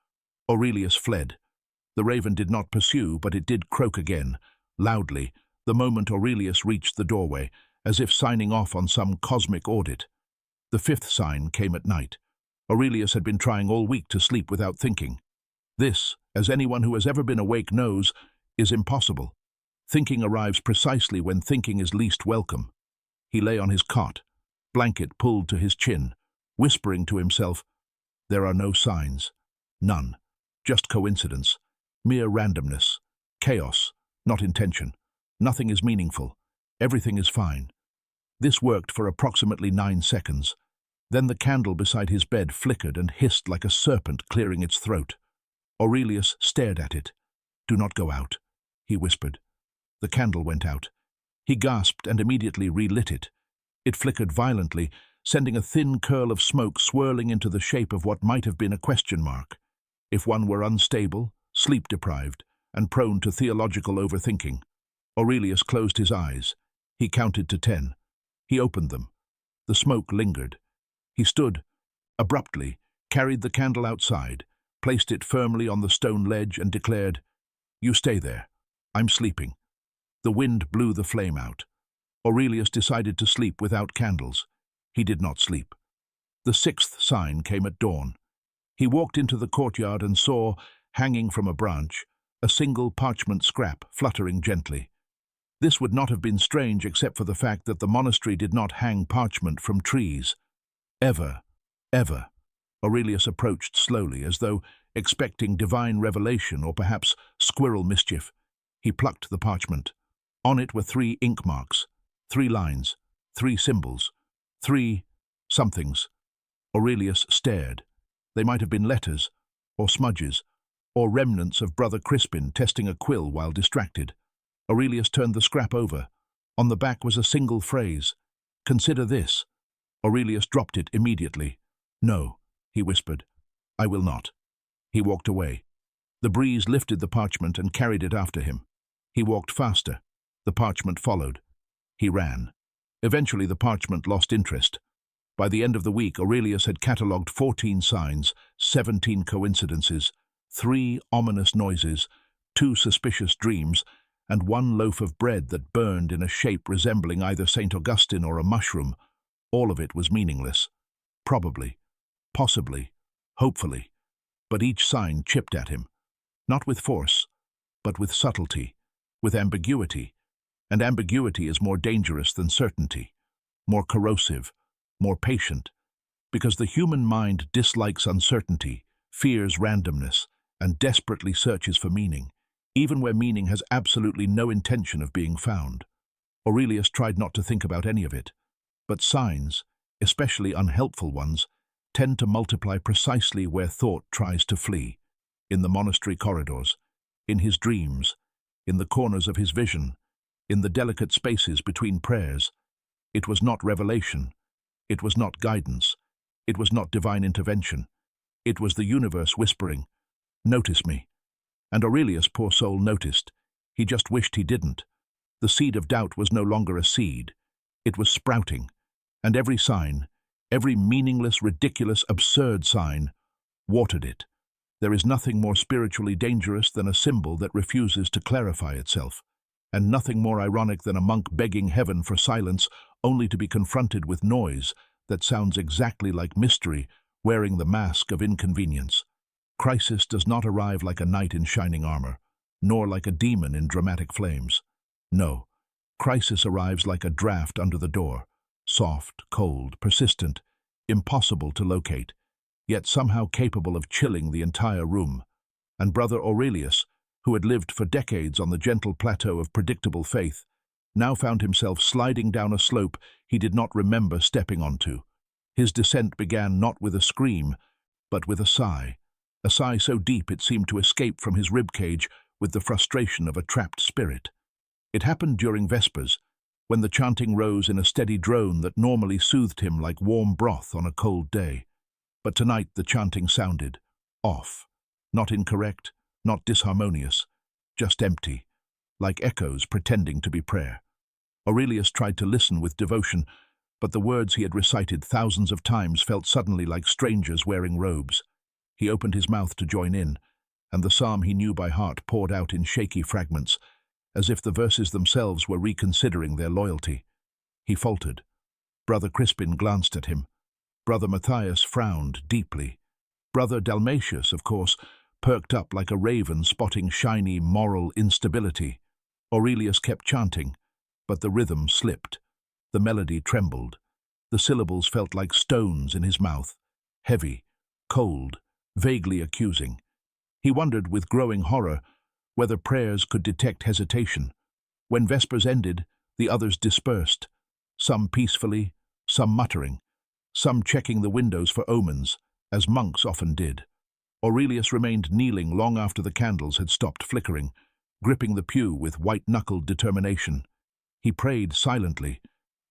Speaker 1: Aurelius fled. The raven did not pursue, but it did croak again, loudly, the moment Aurelius reached the doorway, as if signing off on some cosmic audit. The fifth sign came at night. Aurelius had been trying all week to sleep without thinking. This, as anyone who has ever been awake knows, is impossible. Thinking arrives precisely when thinking is least welcome. He lay on his cot, blanket pulled to his chin, whispering to himself, "There are no signs. None. Just coincidence. Mere randomness. Chaos, not intention. Nothing is meaningful. Everything is fine." This worked for approximately 9 seconds. Then the candle beside his bed flickered and hissed like a serpent clearing its throat. Aurelius stared at it. "Do not go out," he whispered. The candle went out. He gasped and immediately relit it. It flickered violently, sending a thin curl of smoke swirling into the shape of what might have been a question mark, if one were unstable, sleep-deprived, and prone to theological overthinking. Aurelius closed his eyes. He counted to 10. He opened them. The smoke lingered. He stood, abruptly, carried the candle outside, placed it firmly on the stone ledge and declared, "You stay there. I'm sleeping." The wind blew the flame out. Aurelius decided to sleep without candles. He did not sleep. The 6th sign came at dawn. He walked into the courtyard and saw, hanging from a branch, a single parchment scrap fluttering gently. This would not have been strange except for the fact that the monastery did not hang parchment from trees. Ever. Aurelius approached slowly, as though expecting divine revelation or perhaps squirrel mischief. He plucked the parchment. On it were 3 ink marks, 3 lines, 3 symbols, 3 somethings. Aurelius stared. They might have been letters, or smudges, or remnants of Brother Crispin testing a quill while distracted. Aurelius turned the scrap over. On the back was a single phrase, "Consider this." Aurelius dropped it immediately. "No," he whispered. "I will not." He walked away. The breeze lifted the parchment and carried it after him. He walked faster. The parchment followed. He ran. Eventually the parchment lost interest. By the end of the week, Aurelius had catalogued 14 signs, 17 coincidences, 3 ominous noises, 2 suspicious dreams, and 1 loaf of bread that burned in a shape resembling either St. Augustine or a mushroom. All of it was meaningless. Probably, possibly, hopefully. But each sign chipped at him. Not with force, but with subtlety, with ambiguity. And ambiguity is more dangerous than certainty, more corrosive, more patient, because the human mind dislikes uncertainty, fears randomness, and desperately searches for meaning, even where meaning has absolutely no intention of being found. Aurelius tried not to think about any of it, but signs, especially unhelpful ones, tend to multiply precisely where thought tries to flee, in the monastery corridors, in his dreams, in the corners of his vision, in the delicate spaces between prayers. It was not revelation. It was not guidance. It was not divine intervention. It was the universe whispering, "Notice me." And Aurelius, poor soul, noticed. He just wished he didn't. The seed of doubt was no longer a seed. It was sprouting. And every sign, every meaningless, ridiculous, absurd sign, watered it. There is nothing more spiritually dangerous than a symbol that refuses to clarify itself, and nothing more ironic than a monk begging heaven for silence only to be confronted with noise that sounds exactly like mystery wearing the mask of inconvenience. Crisis does not arrive like a knight in shining armor, nor like a demon in dramatic flames. No, crisis arrives like a draft under the door, soft, cold, persistent, impossible to locate, yet somehow capable of chilling the entire room. And Brother Aurelius, who had lived for decades on the gentle plateau of predictable faith, now found himself sliding down a slope he did not remember stepping onto. His descent began not with a scream, but with a sigh so deep it seemed to escape from his ribcage with the frustration of a trapped spirit. It happened during Vespers, when the chanting rose in a steady drone that normally soothed him like warm broth on a cold day. But tonight the chanting sounded off, not incorrect, not disharmonious, just empty, like echoes pretending to be prayer. Aurelius tried to listen with devotion, but the words he had recited thousands of times felt suddenly like strangers wearing robes. He opened his mouth to join in, and the psalm he knew by heart poured out in shaky fragments, as if the verses themselves were reconsidering their loyalty. He faltered. Brother Crispin glanced at him. Brother Matthias frowned deeply. Brother Dalmatius, of course, perked up like a raven spotting shiny moral instability. Aurelius kept chanting, but the rhythm slipped. The melody trembled. The syllables felt like stones in his mouth, heavy, cold, vaguely accusing. He wondered with growing horror whether prayers could detect hesitation. When Vespers ended, the others dispersed, some peacefully, some muttering, some checking the windows for omens, as monks often did. Aurelius remained kneeling long after the candles had stopped flickering, gripping the pew with white-knuckled determination. He prayed silently,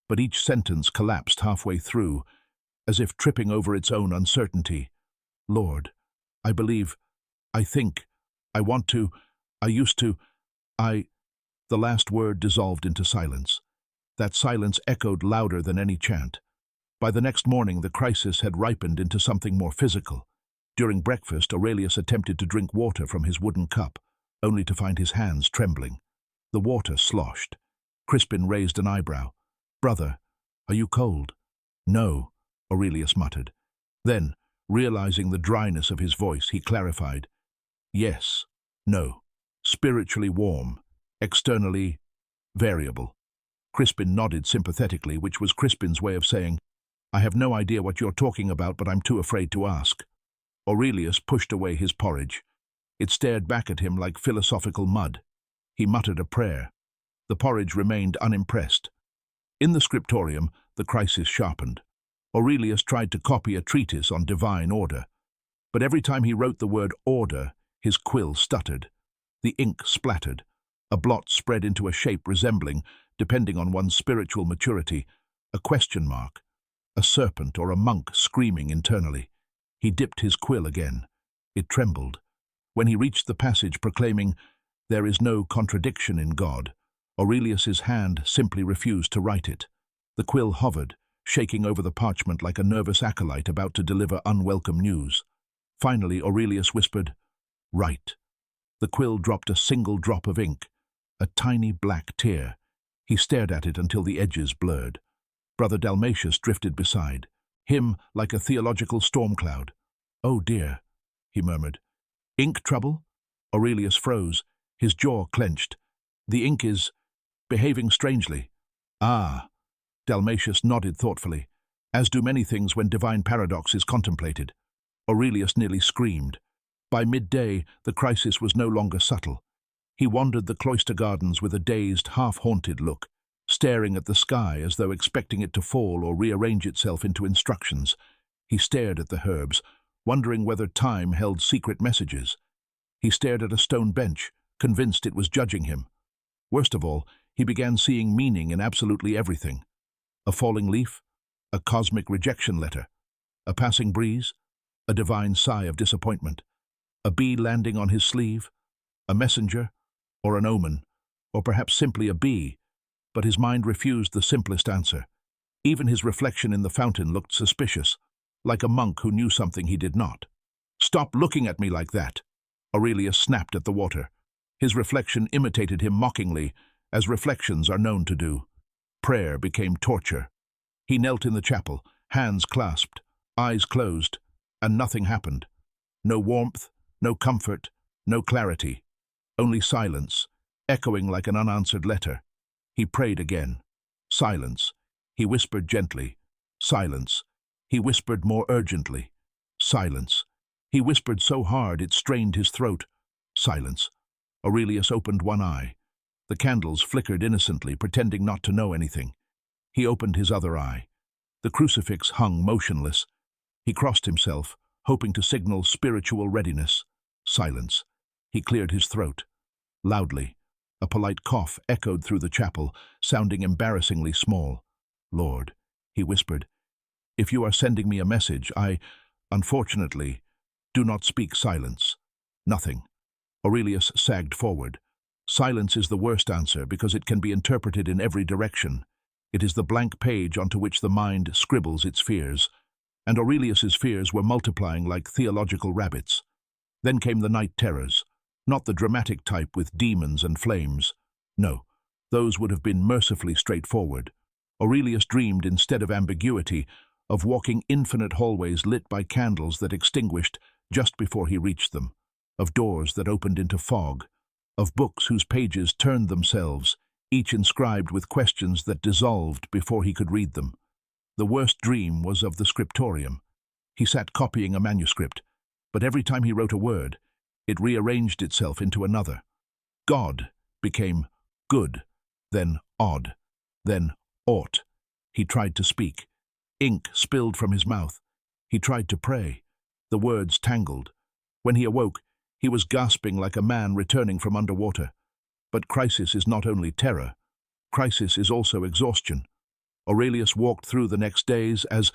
Speaker 1: but each sentence collapsed halfway through, as if tripping over its own uncertainty. Lord, I believe, I think, I want to, I used to, I... The last word dissolved into silence. That silence echoed louder than any chant. By the next morning, the crisis had ripened into something more physical. During breakfast, Aurelius attempted to drink water from his wooden cup, only to find his hands trembling. The water sloshed. Crispin raised an eyebrow. "Brother, are you cold?" "No," Aurelius muttered. Then, realizing the dryness of his voice, he clarified. "Yes, no. Spiritually warm, externally variable." Crispin nodded sympathetically, which was Crispin's way of saying, "I have no idea what you're talking about, but I'm too afraid to ask." Aurelius pushed away his porridge. It stared back at him like philosophical mud. He muttered a prayer. The porridge remained unimpressed. In the scriptorium, the crisis sharpened. Aurelius tried to copy a treatise on divine order, but every time he wrote the word order, his quill stuttered. The ink splattered. A blot spread into a shape resembling, depending on one's spiritual maturity, a question mark, a serpent or a monk screaming internally. He dipped his quill again. It trembled. When he reached the passage proclaiming, "There is no contradiction in God," Aurelius's hand simply refused to write it. The quill hovered, shaking over the parchment like a nervous acolyte about to deliver unwelcome news. Finally, Aurelius whispered, "Write." The quill dropped a single drop of ink, a tiny black tear. He stared at it until the edges blurred. Brother Dalmatius drifted beside, him like a theological storm cloud. "Oh dear," he murmured. "Ink trouble?" Aurelius froze, his jaw clenched. "The ink is behaving strangely." "Ah." Dalmatius nodded thoughtfully, as do many things when divine paradox is contemplated. Aurelius nearly screamed. By midday, the crisis was no longer subtle. He wandered the cloister gardens with a dazed, half-haunted look, staring at the sky as though expecting it to fall or rearrange itself into instructions. He stared at the herbs, wondering whether time held secret messages. He stared at a stone bench, convinced it was judging him. Worst of all, he began seeing meaning in absolutely everything. A falling leaf, a cosmic rejection letter, a passing breeze, a divine sigh of disappointment, a bee landing on his sleeve, a messenger, or an omen, or perhaps simply a bee, but his mind refused the simplest answer. Even his reflection in the fountain looked suspicious, like a monk who knew something he did not. "Stop looking at me like that!" Aurelius snapped at the water. His reflection imitated him mockingly, as reflections are known to do. Prayer became torture. He knelt in the chapel, hands clasped, eyes closed, and nothing happened. No warmth, no comfort, no clarity. Only silence, echoing like an unanswered letter. He prayed again. Silence. He whispered gently. Silence. He whispered more urgently. Silence. He whispered so hard it strained his throat. Silence. Aurelius opened one eye. The candles flickered innocently, pretending not to know anything. He opened his other eye. The crucifix hung motionless. He crossed himself, hoping to signal spiritual readiness. Silence. He cleared his throat. Loudly. A polite cough echoed through the chapel, sounding embarrassingly small. "Lord," he whispered, "if you are sending me a message, unfortunately, do not speak silence." Nothing. Aurelius sagged forward. Silence is the worst answer because it can be interpreted in every direction. It is the blank page onto which the mind scribbles its fears. And Aurelius's fears were multiplying like theological rabbits. Then came the night terrors. Not the dramatic type with demons and flames. No, those would have been mercifully straightforward. Aurelius dreamed, instead of ambiguity, of walking infinite hallways lit by candles that extinguished just before he reached them. of doors that opened into fog, of books whose pages turned themselves, each inscribed with questions that dissolved before he could read them. The worst dream was of the scriptorium. He sat copying a manuscript, but every time he wrote a word, it rearranged itself into another. God became good, then odd, then ought. He tried to speak. Ink spilled from his mouth. He tried to pray. The words tangled. When he awoke, he was gasping like a man returning from underwater. But crisis is not only terror. Crisis is also exhaustion. Aurelius walked through the next days as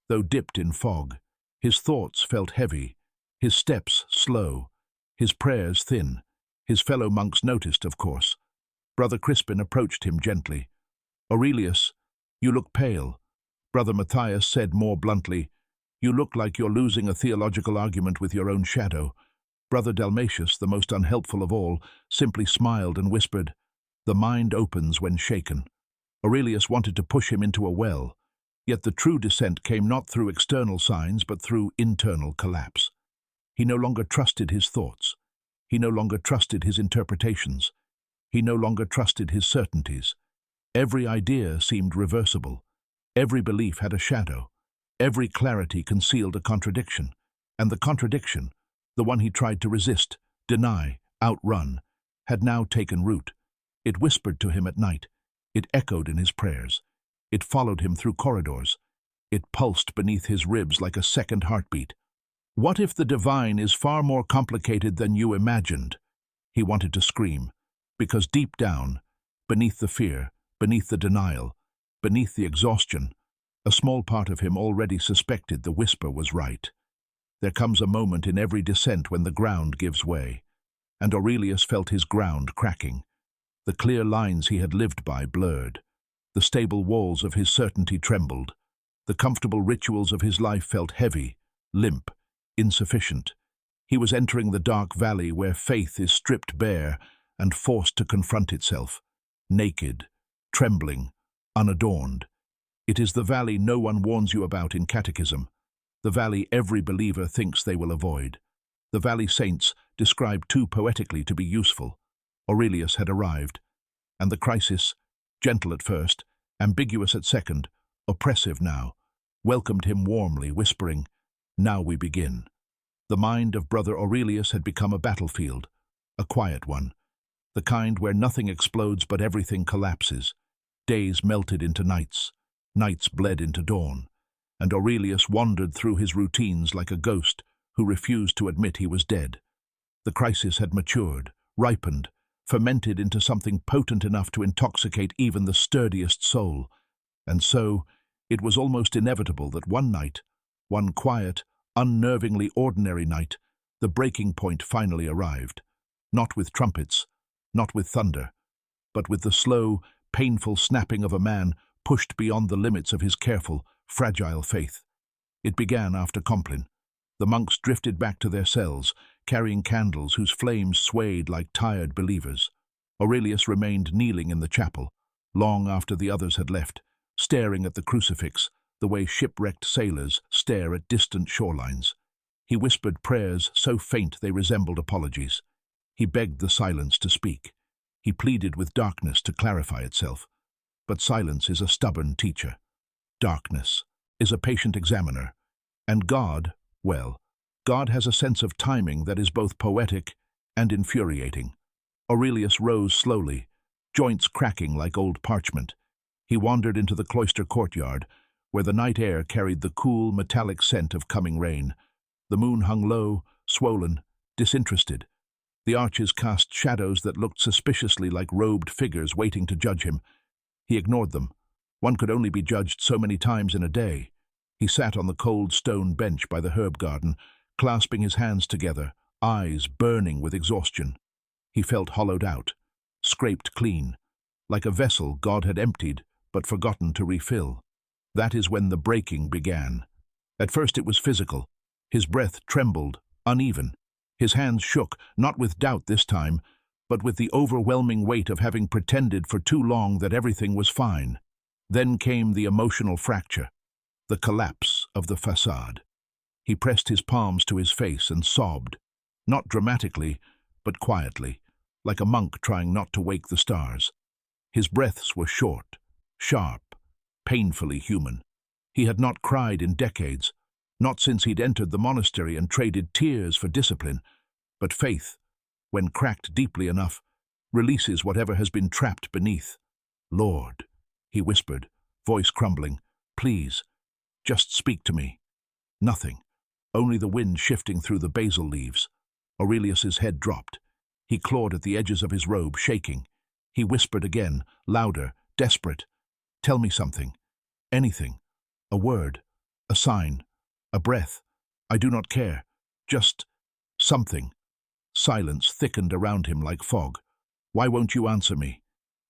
Speaker 1: though dipped in fog. His thoughts felt heavy, his steps slow, his prayers thin. His fellow monks noticed, of course. Brother Crispin approached him gently. "Aurelius, you look pale." Brother Matthias said more bluntly, "You look like you're losing a theological argument with your own shadow." Brother Dalmatius, the most unhelpful of all, simply smiled and whispered, "The mind opens when shaken." Aurelius wanted to push him into a well, yet the true descent came not through external signs but through internal collapse. He no longer trusted his thoughts. He no longer trusted his interpretations. He no longer trusted his certainties. Every idea seemed reversible. Every belief had a shadow. Every clarity concealed a contradiction. And the contradiction, the one he tried to resist, deny, outrun, had now taken root. It whispered to him at night. It echoed in his prayers. It followed him through corridors. It pulsed beneath his ribs like a second heartbeat. What if the divine is far more complicated than you imagined? He wanted to scream, because deep down, beneath the fear, beneath the denial, beneath the exhaustion, a small part of him already suspected the whisper was right. There comes a moment in every descent when the ground gives way, and Aurelius felt his ground cracking. The clear lines he had lived by blurred. The stable walls of his certainty trembled. The comfortable rituals of his life felt heavy, limp, insufficient. He was entering the dark valley where faith is stripped bare and forced to confront itself, naked, trembling, unadorned. It is the valley no one warns you about in catechism, the valley every believer thinks they will avoid. The valley saints described too poetically to be useful. Aurelius had arrived, and the crisis, gentle at first, ambiguous at second, oppressive now, welcomed him warmly, whispering, "Now we begin." The mind of Brother Aurelius had become a battlefield, a quiet one, the kind where nothing explodes but everything collapses. Days melted into nights, nights bled into dawn, and Aurelius wandered through his routines like a ghost who refused to admit he was dead. The crisis had matured, ripened, fermented into something potent enough to intoxicate even the sturdiest soul, and so it was almost inevitable that one night, one quiet, unnervingly ordinary night, the breaking point finally arrived, not with trumpets, not with thunder, but with the slow, painful snapping of a man pushed beyond the limits of his careful, fragile faith. It began after Compline. The monks drifted back to their cells, carrying candles whose flames swayed like tired believers. Aurelius remained kneeling in the chapel, long after the others had left, staring at the crucifix, the way shipwrecked sailors stare at distant shorelines. He whispered prayers so faint they resembled apologies. He begged the silence to speak. He pleaded with darkness to clarify itself. But silence is a stubborn teacher. Darkness is a patient examiner. And God, well, God has a sense of timing that is both poetic and infuriating. Aurelius rose slowly, joints cracking like old parchment. He wandered into the cloister courtyard, where the night air carried the cool, metallic scent of coming rain. The moon hung low, swollen, disinterested. The arches cast shadows that looked suspiciously like robed figures waiting to judge him. He ignored them. One could only be judged so many times in a day. He sat on the cold stone bench by the herb garden, clasping his hands together, eyes burning with exhaustion. He felt hollowed out, scraped clean, like a vessel God had emptied but forgotten to refill. That is when the breaking began. At first it was physical. His breath trembled, uneven. His hands shook, not with doubt this time, but with the overwhelming weight of having pretended for too long that everything was fine. Then came the emotional fracture, the collapse of the facade. He pressed his palms to his face and sobbed. not dramatically, but quietly, like a monk trying not to wake the stars. His breaths were short, sharp, painfully human. He had not cried in decades, not since he'd entered the monastery and traded tears for discipline, but faith, when cracked deeply enough, releases whatever has been trapped beneath. "Lord," he whispered, voice crumbling, "please, just speak to me." Nothing, only the wind shifting through the basil leaves. Aurelius's head dropped. He clawed at the edges of his robe, shaking. He whispered again, louder, desperate. "Tell me something. Anything. A word. A sign. A breath. I do not care. Just something." Silence thickened around him like fog. "Why won't you answer me?"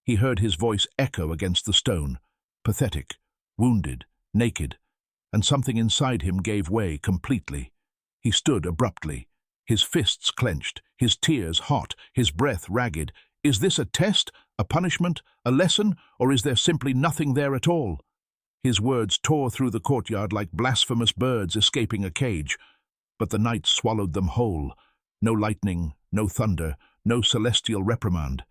Speaker 1: He heard his voice echo against the stone, pathetic, wounded, naked, and something inside him gave way completely. He stood abruptly, his fists clenched, his tears hot, his breath ragged. Is this a test, a punishment, a lesson, or is there simply nothing there at all? His words tore through the courtyard like blasphemous birds escaping a cage, but the night swallowed them whole. No lightning, no thunder, no celestial reprimand,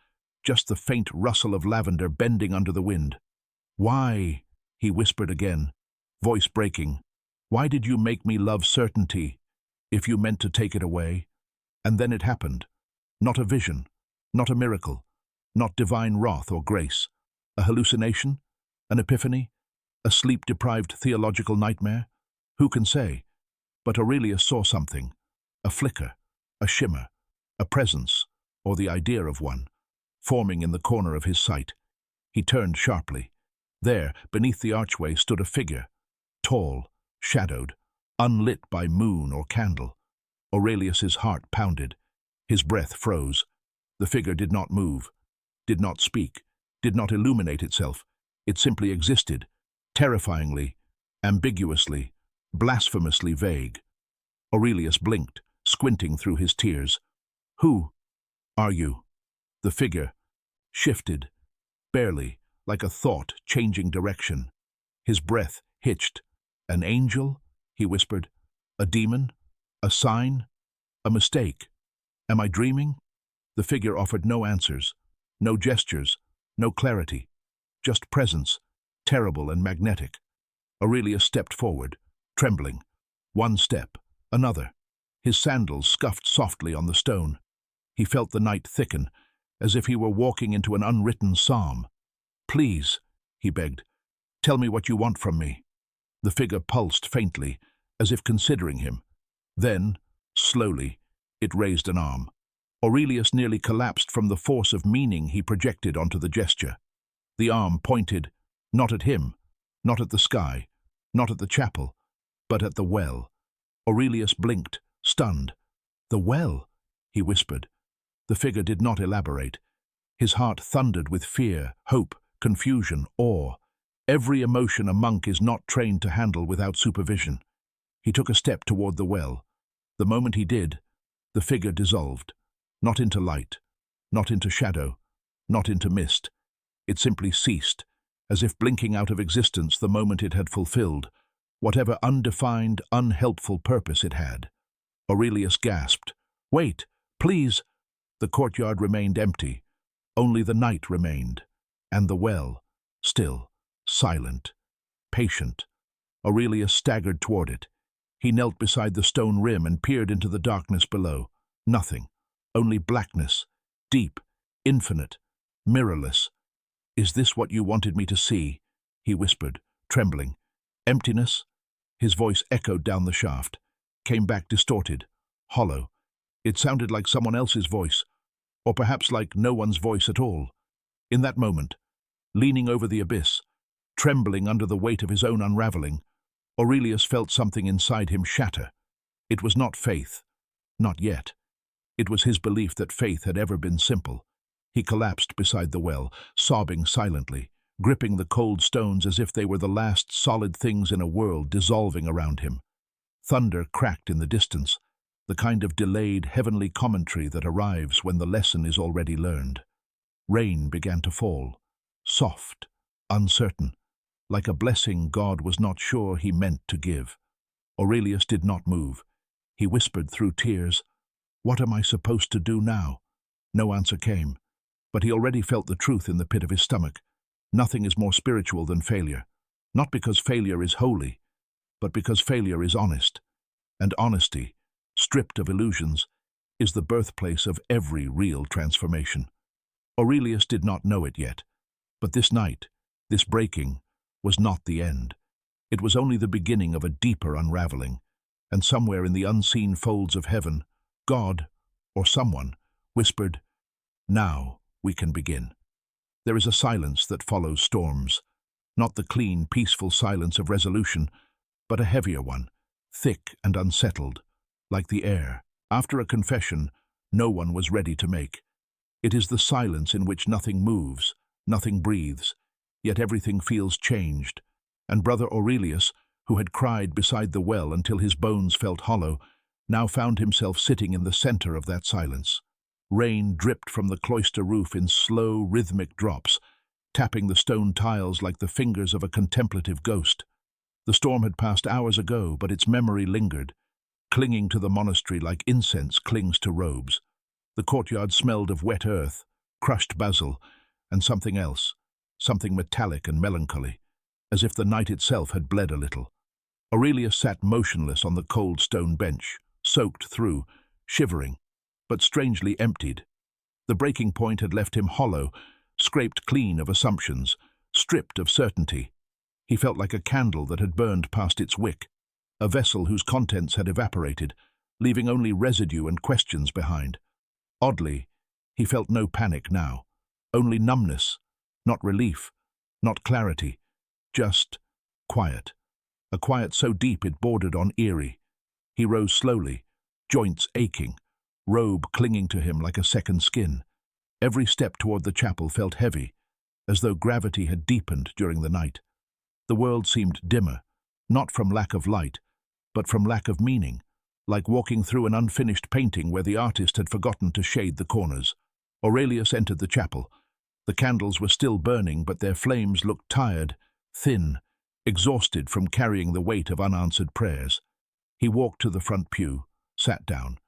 Speaker 1: just the faint rustle of lavender bending under the wind. "Why?" he whispered again, voice breaking. "Why did you make me love certainty, if you meant to take it away?" And then it happened. Not a vision, not a miracle, not divine wrath or grace. A hallucination? An epiphany? A sleep-deprived theological nightmare? Who can say? But Aurelius saw something. A flicker, a shimmer, a presence, or the idea of one, forming in the corner of his sight. He turned sharply. There, beneath the archway, stood a figure, tall, shadowed, unlit by moon or candle. Aurelius's heart pounded. His breath froze. The figure did not move, did not speak, did not illuminate itself. It simply existed, terrifyingly, ambiguously, blasphemously vague. Aurelius blinked, squinting through his tears. "Who are you?" The figure shifted, barely, like a thought changing direction. His breath hitched. "An angel?" he whispered. "A demon? A sign? A mistake? Am I dreaming?" The figure offered no answers, no gestures, no clarity, just presence, terrible and magnetic. Aurelius stepped forward, trembling. One step, another. His sandals scuffed softly on the stone. He felt the night thicken, as if he were walking into an unwritten psalm. "Please," he begged, "tell me what you want from me." The figure pulsed faintly, as if considering him. Then, slowly, it raised an arm. Aurelius nearly collapsed from the force of meaning he projected onto the gesture. The arm pointed, not at him, not at the sky, not at the chapel, but at the well. Aurelius blinked, stunned. "The well," he whispered. The figure did not elaborate. His heart thundered with fear, hope, confusion, awe. Every emotion a monk is not trained to handle without supervision. He took a step toward the well. The moment he did, the figure dissolved, not into light, not into shadow, not into mist. It simply ceased, as if blinking out of existence the moment it had fulfilled, whatever undefined, unhelpful purpose it had. Aurelius gasped. "Wait, please!" The courtyard remained empty. Only the night remained, and the well, still, silent, patient. Aurelius staggered toward it. He knelt beside the stone rim and peered into the darkness below. Nothing, only blackness, deep, infinite, mirrorless. "Is this what you wanted me to see?" he whispered, trembling. "Emptiness?" His voice echoed down the shaft, came back distorted, hollow. It sounded like someone else's voice, or perhaps like no one's voice at all. In that moment, leaning over the abyss, trembling under the weight of his own unraveling, Aurelius felt something inside him shatter. It was not faith, not yet. It was his belief that faith had ever been simple. He collapsed beside the well, sobbing silently, gripping the cold stones as if they were the last solid things in a world dissolving around him. Thunder cracked in the distance, the kind of delayed heavenly commentary that arrives when the lesson is already learned. Rain began to fall, soft, uncertain, like a blessing God was not sure he meant to give. Aurelius did not move. He whispered through tears, What am I supposed to do now? No answer came, but he already felt the truth in the pit of his stomach. Nothing is more spiritual than failure. Not because failure is holy, but because failure is honest. And honesty, stripped of illusions, is the birthplace of every real transformation. Aurelius did not know it yet, but this night, this breaking, was not the end. It was only the beginning of a deeper unraveling, and somewhere in the unseen folds of heaven, God, or someone, whispered, "Now we can begin." There is a silence that follows storms, not the clean, peaceful silence of resolution, but a heavier one, thick and unsettled, like the air, after a confession no one was ready to make. It is the silence in which nothing moves, nothing breathes, yet everything feels changed. And Brother Aurelius, who had cried beside the well until his bones felt hollow, now found himself sitting in the center of that silence. Rain dripped from the cloister roof in slow, rhythmic drops, tapping the stone tiles like the fingers of a contemplative ghost. The storm had passed hours ago, but its memory lingered, clinging to the monastery like incense clings to robes. The courtyard smelled of wet earth, crushed basil, and something else, something metallic and melancholy, as if the night itself had bled a little. Aurelius sat motionless on the cold stone bench, soaked through, shivering, but strangely emptied. The breaking point had left him hollow, scraped clean of assumptions, stripped of certainty. He felt like a candle that had burned past its wick, a vessel whose contents had evaporated, leaving only residue and questions behind. Oddly, he felt no panic now, only numbness, not relief, not clarity, just quiet. A quiet so deep it bordered on eerie. He rose slowly, joints aching, robe clinging to him like a second skin. Every step toward the chapel felt heavy, as though gravity had deepened during the night. The world seemed dimmer, not from lack of light, but from lack of meaning, like walking through an unfinished painting where the artist had forgotten to shade the corners. Aurelius entered the chapel. The candles were still burning, but their flames looked tired, thin, exhausted from carrying the weight of unanswered prayers. He walked to the front pew, sat down,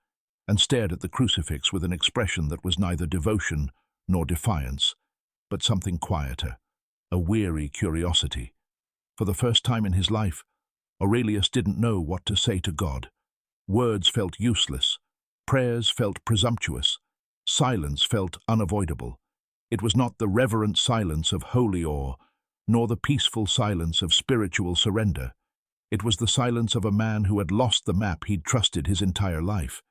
Speaker 1: and stared at the crucifix with an expression that was neither devotion nor defiance, but something quieter, a weary curiosity. For the first time in his life, Aurelius didn't know what to say to God. Words felt useless, prayers felt presumptuous, silence felt unavoidable. It was not the reverent silence of holy awe, nor the peaceful silence of spiritual surrender. It was the silence of a man who had lost the map he'd trusted his entire life.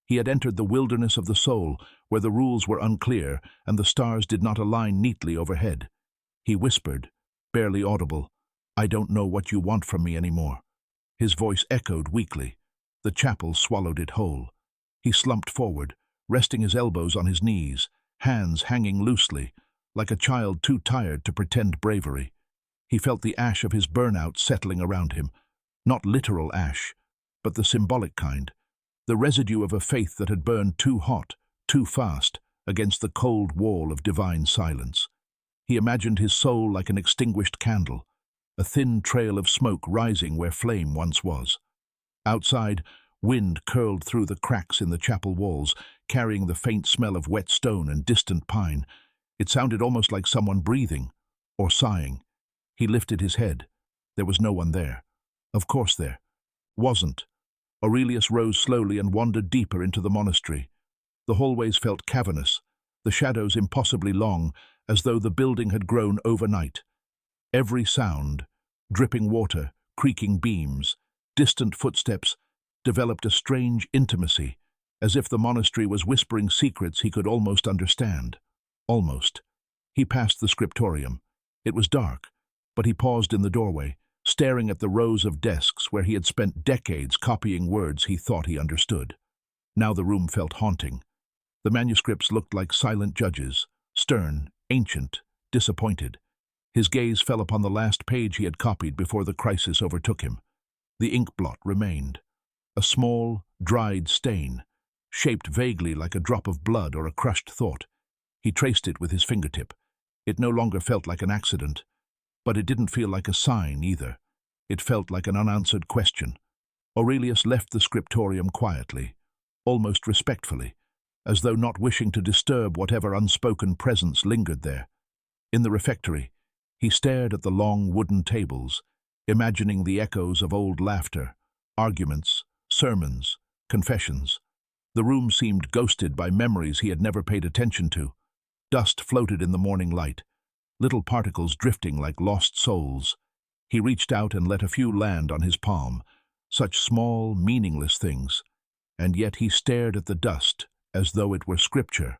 Speaker 1: He had entered the wilderness of the soul, where the rules were unclear and the stars did not align neatly overhead. He whispered, barely audible, "I don't know what you want from me anymore." His voice echoed weakly. The chapel swallowed it whole. He slumped forward, resting his elbows on his knees, hands hanging loosely, like a child too tired to pretend bravery. He felt the ash of his burnout settling around him. Not literal ash, but the symbolic kind, the residue of a faith that had burned too hot, too fast, against the cold wall of divine silence. He imagined his soul like an extinguished candle, a thin trail of smoke rising where flame once was. Outside, wind curled through the cracks in the chapel walls, carrying the faint smell of wet stone and distant pine. It sounded almost like someone breathing, or sighing. He lifted his head. There was no one there. Of course there wasn't. Aurelius rose slowly and wandered deeper into the monastery. The hallways felt cavernous, the shadows impossibly long, as though the building had grown overnight. Every sound, dripping water, creaking beams, distant footsteps, developed a strange intimacy, as if the monastery was whispering secrets he could almost understand. Almost. He passed the scriptorium. It was dark, but he paused in the doorway, staring at the rows of desks where he had spent decades copying words he thought he understood. Now the room felt haunting. The manuscripts looked like silent judges, stern, ancient, disappointed. His gaze fell upon the last page he had copied before the crisis overtook him. The ink blot remained, a small, dried stain, shaped vaguely like a drop of blood or a crushed thought. He traced it with his fingertip. It no longer felt like an accident, but it didn't feel like a sign either. It felt like an unanswered question. Aurelius left the scriptorium quietly, almost respectfully, as though not wishing to disturb whatever unspoken presence lingered there. In the refectory, he stared at the long wooden tables, imagining the echoes of old laughter, arguments, sermons, confessions. The room seemed ghosted by memories he had never paid attention to. Dust floated in the morning light, little particles drifting like lost souls. He reached out and let a few land on his palm, such small, meaningless things. And yet he stared at the dust as though it were scripture.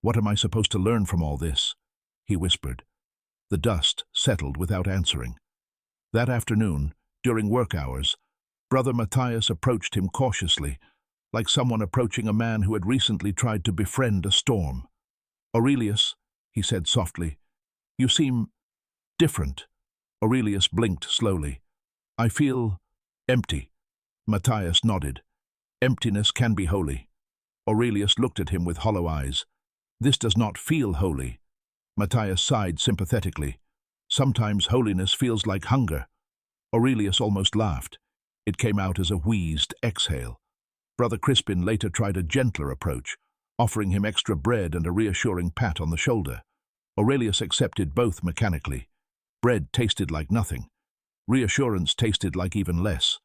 Speaker 1: "What am I supposed to learn from all this?" he whispered. The dust settled without answering. That afternoon, during work hours, Brother Matthias approached him cautiously, like someone approaching a man who had recently tried to befriend a storm. "Aurelius," he said softly, "you seem different." Aurelius blinked slowly. "I feel empty." Matthias nodded. "Emptiness can be holy." Aurelius looked at him with hollow eyes. "This does not feel holy." Matthias sighed sympathetically. "Sometimes holiness feels like hunger." Aurelius almost laughed. It came out as a wheezed exhale. Brother Crispin later tried a gentler approach, offering him extra bread and a reassuring pat on the shoulder. Aurelius accepted both mechanically. Bread tasted like nothing. Reassurance tasted like even less.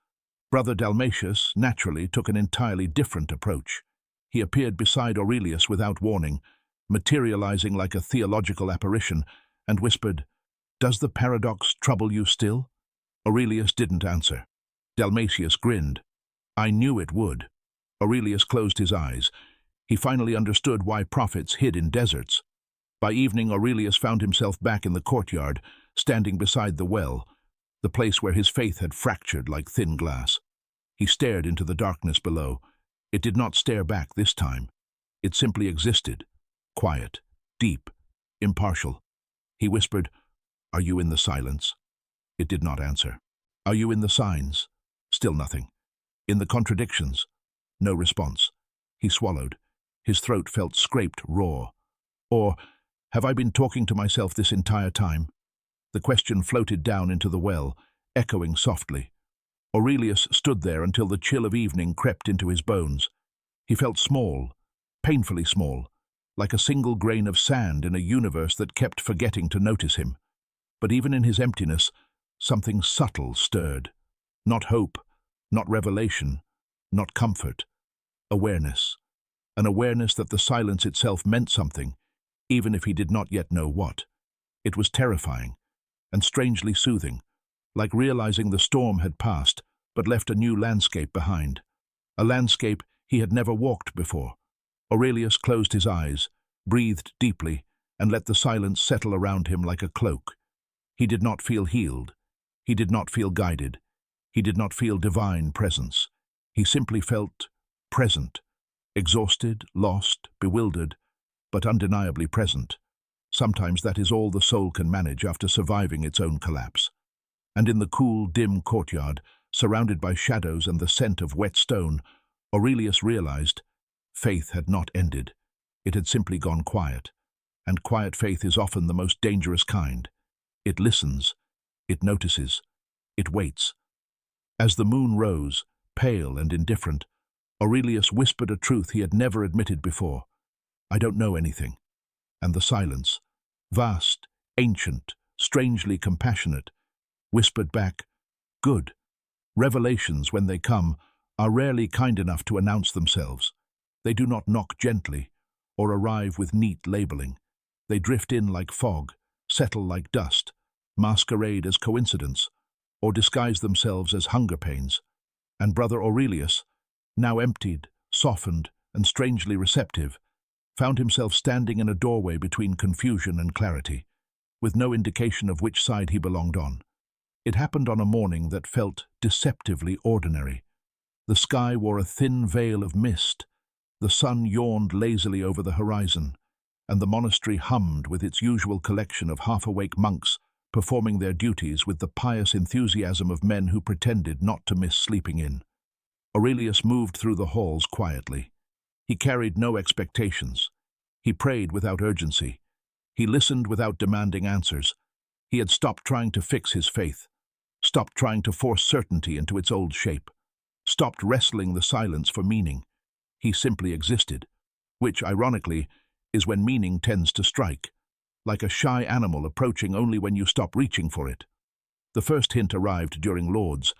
Speaker 1: Brother Dalmatius naturally took an entirely different approach. He appeared beside Aurelius without warning, materializing like a theological apparition, and whispered, "Does the paradox trouble you still?" Aurelius didn't answer. Dalmatius grinned. "I knew it would." Aurelius closed his eyes. He finally understood why prophets hid in deserts. By evening, Aurelius found himself back in the courtyard, standing beside the well, the place where his faith had fractured like thin glass. He stared into the darkness below. It did not stare back this time. It simply existed, quiet, deep, impartial. He whispered, "Are you in the silence?" It did not answer. "Are you in the signs?" Still nothing. "In the contradictions?" No response. He swallowed. His throat felt scraped raw. Or, have I been talking to myself this entire time? The question floated down into the well, echoing softly. Aurelius stood there until the chill of evening crept into his bones. He felt small, painfully small, like a single grain of sand in a universe that kept forgetting to notice him. But even in his emptiness, something subtle stirred. Not hope, not revelation, not comfort. Awareness. An awareness that the silence itself meant something, even if he did not yet know what. It was terrifying and strangely soothing, like realizing the storm had passed but left a new landscape behind. A landscape he had never walked before. Aurelius closed his eyes, breathed deeply, and let the silence settle around him like a cloak. He did not feel healed. He did not feel guided. He did not feel divine presence. He simply felt present, exhausted, lost, bewildered, but undeniably present. Sometimes that is all the soul can manage after surviving its own collapse. And in the cool, dim courtyard, surrounded by shadows and the scent of wet stone, Aurelius realized faith had not ended. It had simply gone quiet. And quiet faith is often the most dangerous kind. It listens, it notices, it waits. As the moon rose, pale and indifferent, Aurelius whispered a truth he had never admitted before. "I don't know anything." And the silence, vast, ancient, strangely compassionate, whispered back, "Good." Revelations, when they come, are rarely kind enough to announce themselves. They do not knock gently or arrive with neat labeling. They drift in like fog, settle like dust, masquerade as coincidence, or disguise themselves as hunger pains. And Brother Aurelius, now emptied, softened, and strangely receptive, found himself standing in a doorway between confusion and clarity, with no indication of which side he belonged on. It happened on a morning that felt deceptively ordinary. The sky wore a thin veil of mist, the sun yawned lazily over the horizon, and the monastery hummed with its usual collection of half-awake monks performing their duties with the pious enthusiasm of men who pretended not to miss sleeping in. Aurelius moved through the halls quietly. He carried no expectations. He prayed without urgency. He listened without demanding answers. He had stopped trying to fix his faith, stopped trying to force certainty into its old shape, stopped wrestling the silence for meaning. He simply existed, which, ironically, is when meaning tends to strike, like a shy animal approaching only when you stop reaching for it. The first hint arrived during Lauds.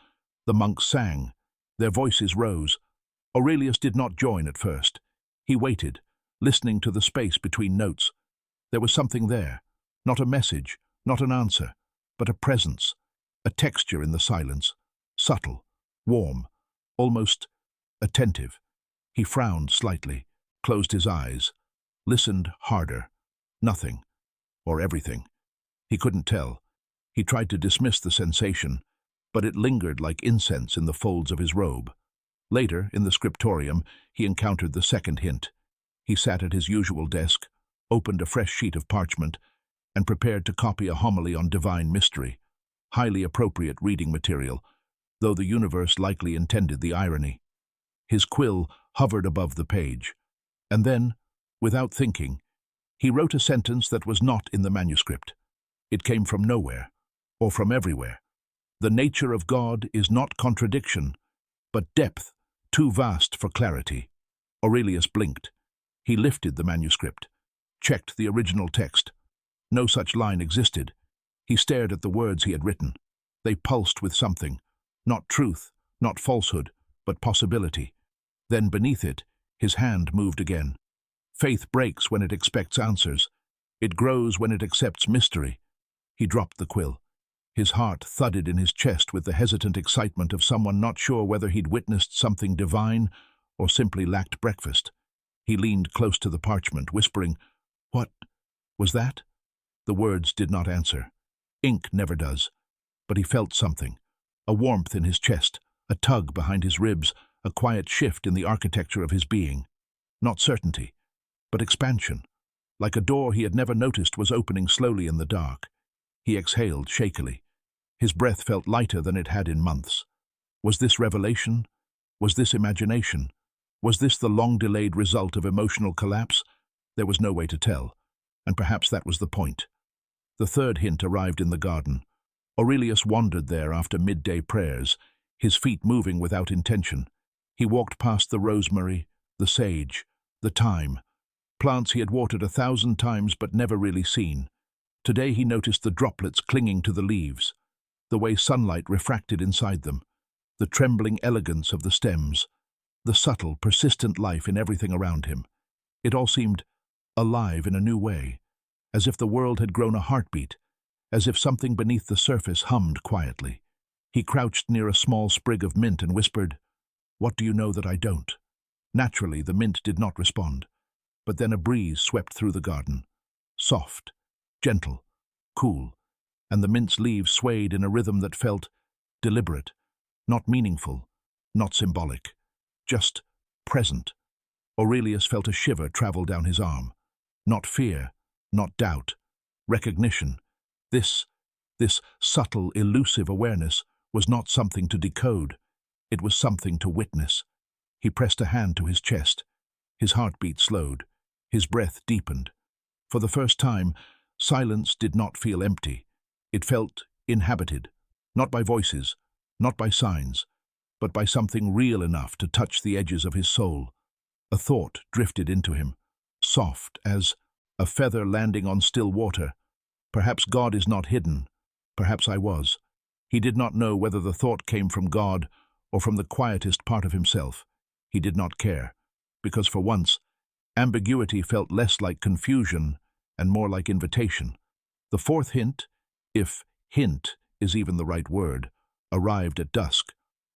Speaker 1: The monks sang. Their voices rose. Aurelius did not join at first. He waited, listening to the space between notes. There was something there, not a message, not an answer, but a presence, a texture in the silence, subtle, warm, almost attentive. He frowned slightly, closed his eyes, listened harder. Nothing, or everything. He couldn't tell. He tried to dismiss the sensation, but it lingered like incense in the folds of his robe. Later, in the scriptorium, he encountered the second hint. He sat at his usual desk, opened a fresh sheet of parchment, and prepared to copy a homily on divine mystery. Highly appropriate reading material, though the universe likely intended the irony. His quill hovered above the page, and then, without thinking, he wrote a sentence that was not in the manuscript. It came from nowhere, or from everywhere. The nature of God is not contradiction, but depth, too vast for clarity. Aurelius blinked. He lifted the manuscript, checked the original text. No such line existed. He stared at the words he had written. They pulsed with something, not truth, not falsehood, but possibility. Then beneath it, his hand moved again. Faith breaks when it expects answers. It grows when it accepts mystery. He dropped the quill. His heart thudded in his chest with the hesitant excitement of someone not sure whether he'd witnessed something divine or simply lacked breakfast. He leaned close to the parchment, whispering, "What was that?" The words did not answer. Ink never does. But he felt something, a warmth in his chest, a tug behind his ribs, a quiet shift in the architecture of his being. Not certainty, but expansion. Like a door he had never noticed was opening slowly in the dark. He exhaled shakily. His breath felt lighter than it had in months. Was this revelation? Was this imagination? Was this the long-delayed result of emotional collapse? There was no way to tell, and perhaps that was the point. The third hint arrived in the garden. Aurelius wandered there after midday prayers, his feet moving without intention. He walked past the rosemary, the sage, the thyme, plants he had watered 1,000 times but never really seen. Today he noticed the droplets clinging to the leaves, the way sunlight refracted inside them, the trembling elegance of the stems, the subtle, persistent life in everything around him. It all seemed alive in a new way, as if the world had grown a heartbeat, as if something beneath the surface hummed quietly. He crouched near a small sprig of mint and whispered, "What do you know that I don't?" Naturally, the mint did not respond, but then a breeze swept through the garden, soft, gentle, cool, and the mint's leaves swayed in a rhythm that felt deliberate, not meaningful, not symbolic, just present. Aurelius felt a shiver travel down his arm. Not fear, not doubt, recognition. This subtle, elusive awareness was not something to decode. It was something to witness. He pressed a hand to his chest. His heartbeat slowed. His breath deepened. For the first time, silence did not feel empty. It felt inhabited, not by voices, not by signs, but by something real enough to touch the edges of his soul. A thought drifted into him, soft as a feather landing on still water. Perhaps God is not hidden. Perhaps I was. He did not know whether the thought came from God or from the quietest part of himself. He did not care, because for once, ambiguity felt less like confusion and more like invitation. The fourth hint, if hint is even the right word, arrived at dusk.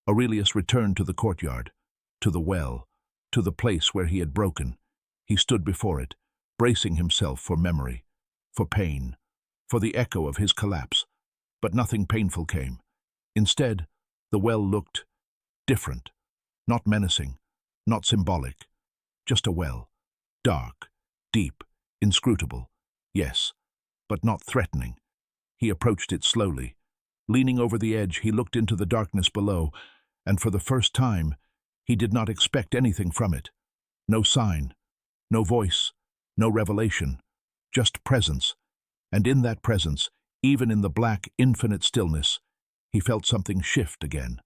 Speaker 1: Aurelius returned to the courtyard, to the well, to the place where he had broken. He stood before it, bracing himself for memory, for pain, for the echo of his collapse. But nothing painful came. Instead, the well looked different, not menacing, not symbolic, just a well, dark, deep, inscrutable, yes, but not threatening. He approached it slowly. Leaning over the edge, he looked into the darkness below, and for the first time, he did not expect anything from it. No sign, no voice, no revelation, just presence. And in that presence, even in the black, infinite stillness, he felt something shift again.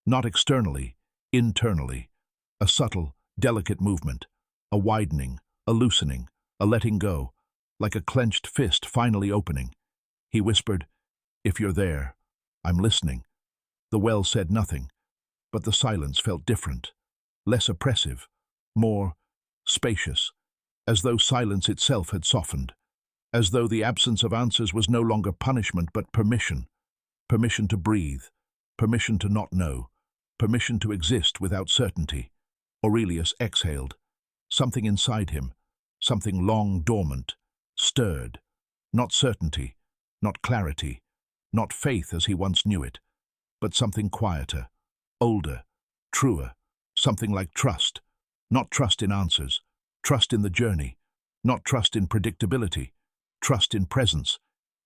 Speaker 1: Not externally, internally. A subtle, delicate movement, a widening, a loosening, a letting go, like a clenched fist finally opening. He whispered, "If you're there, I'm listening." The well said nothing, but the silence felt different, less oppressive, more spacious, as though silence itself had softened, as though the absence of answers was no longer punishment but permission, permission to breathe, permission to not know, permission to exist without certainty. Aurelius exhaled. Something inside him, something long dormant, stirred. Not certainty, not clarity, not faith as he once knew it, but something quieter, older, truer, something like trust. Not trust in answers, trust in the journey, not trust in predictability, trust in presence,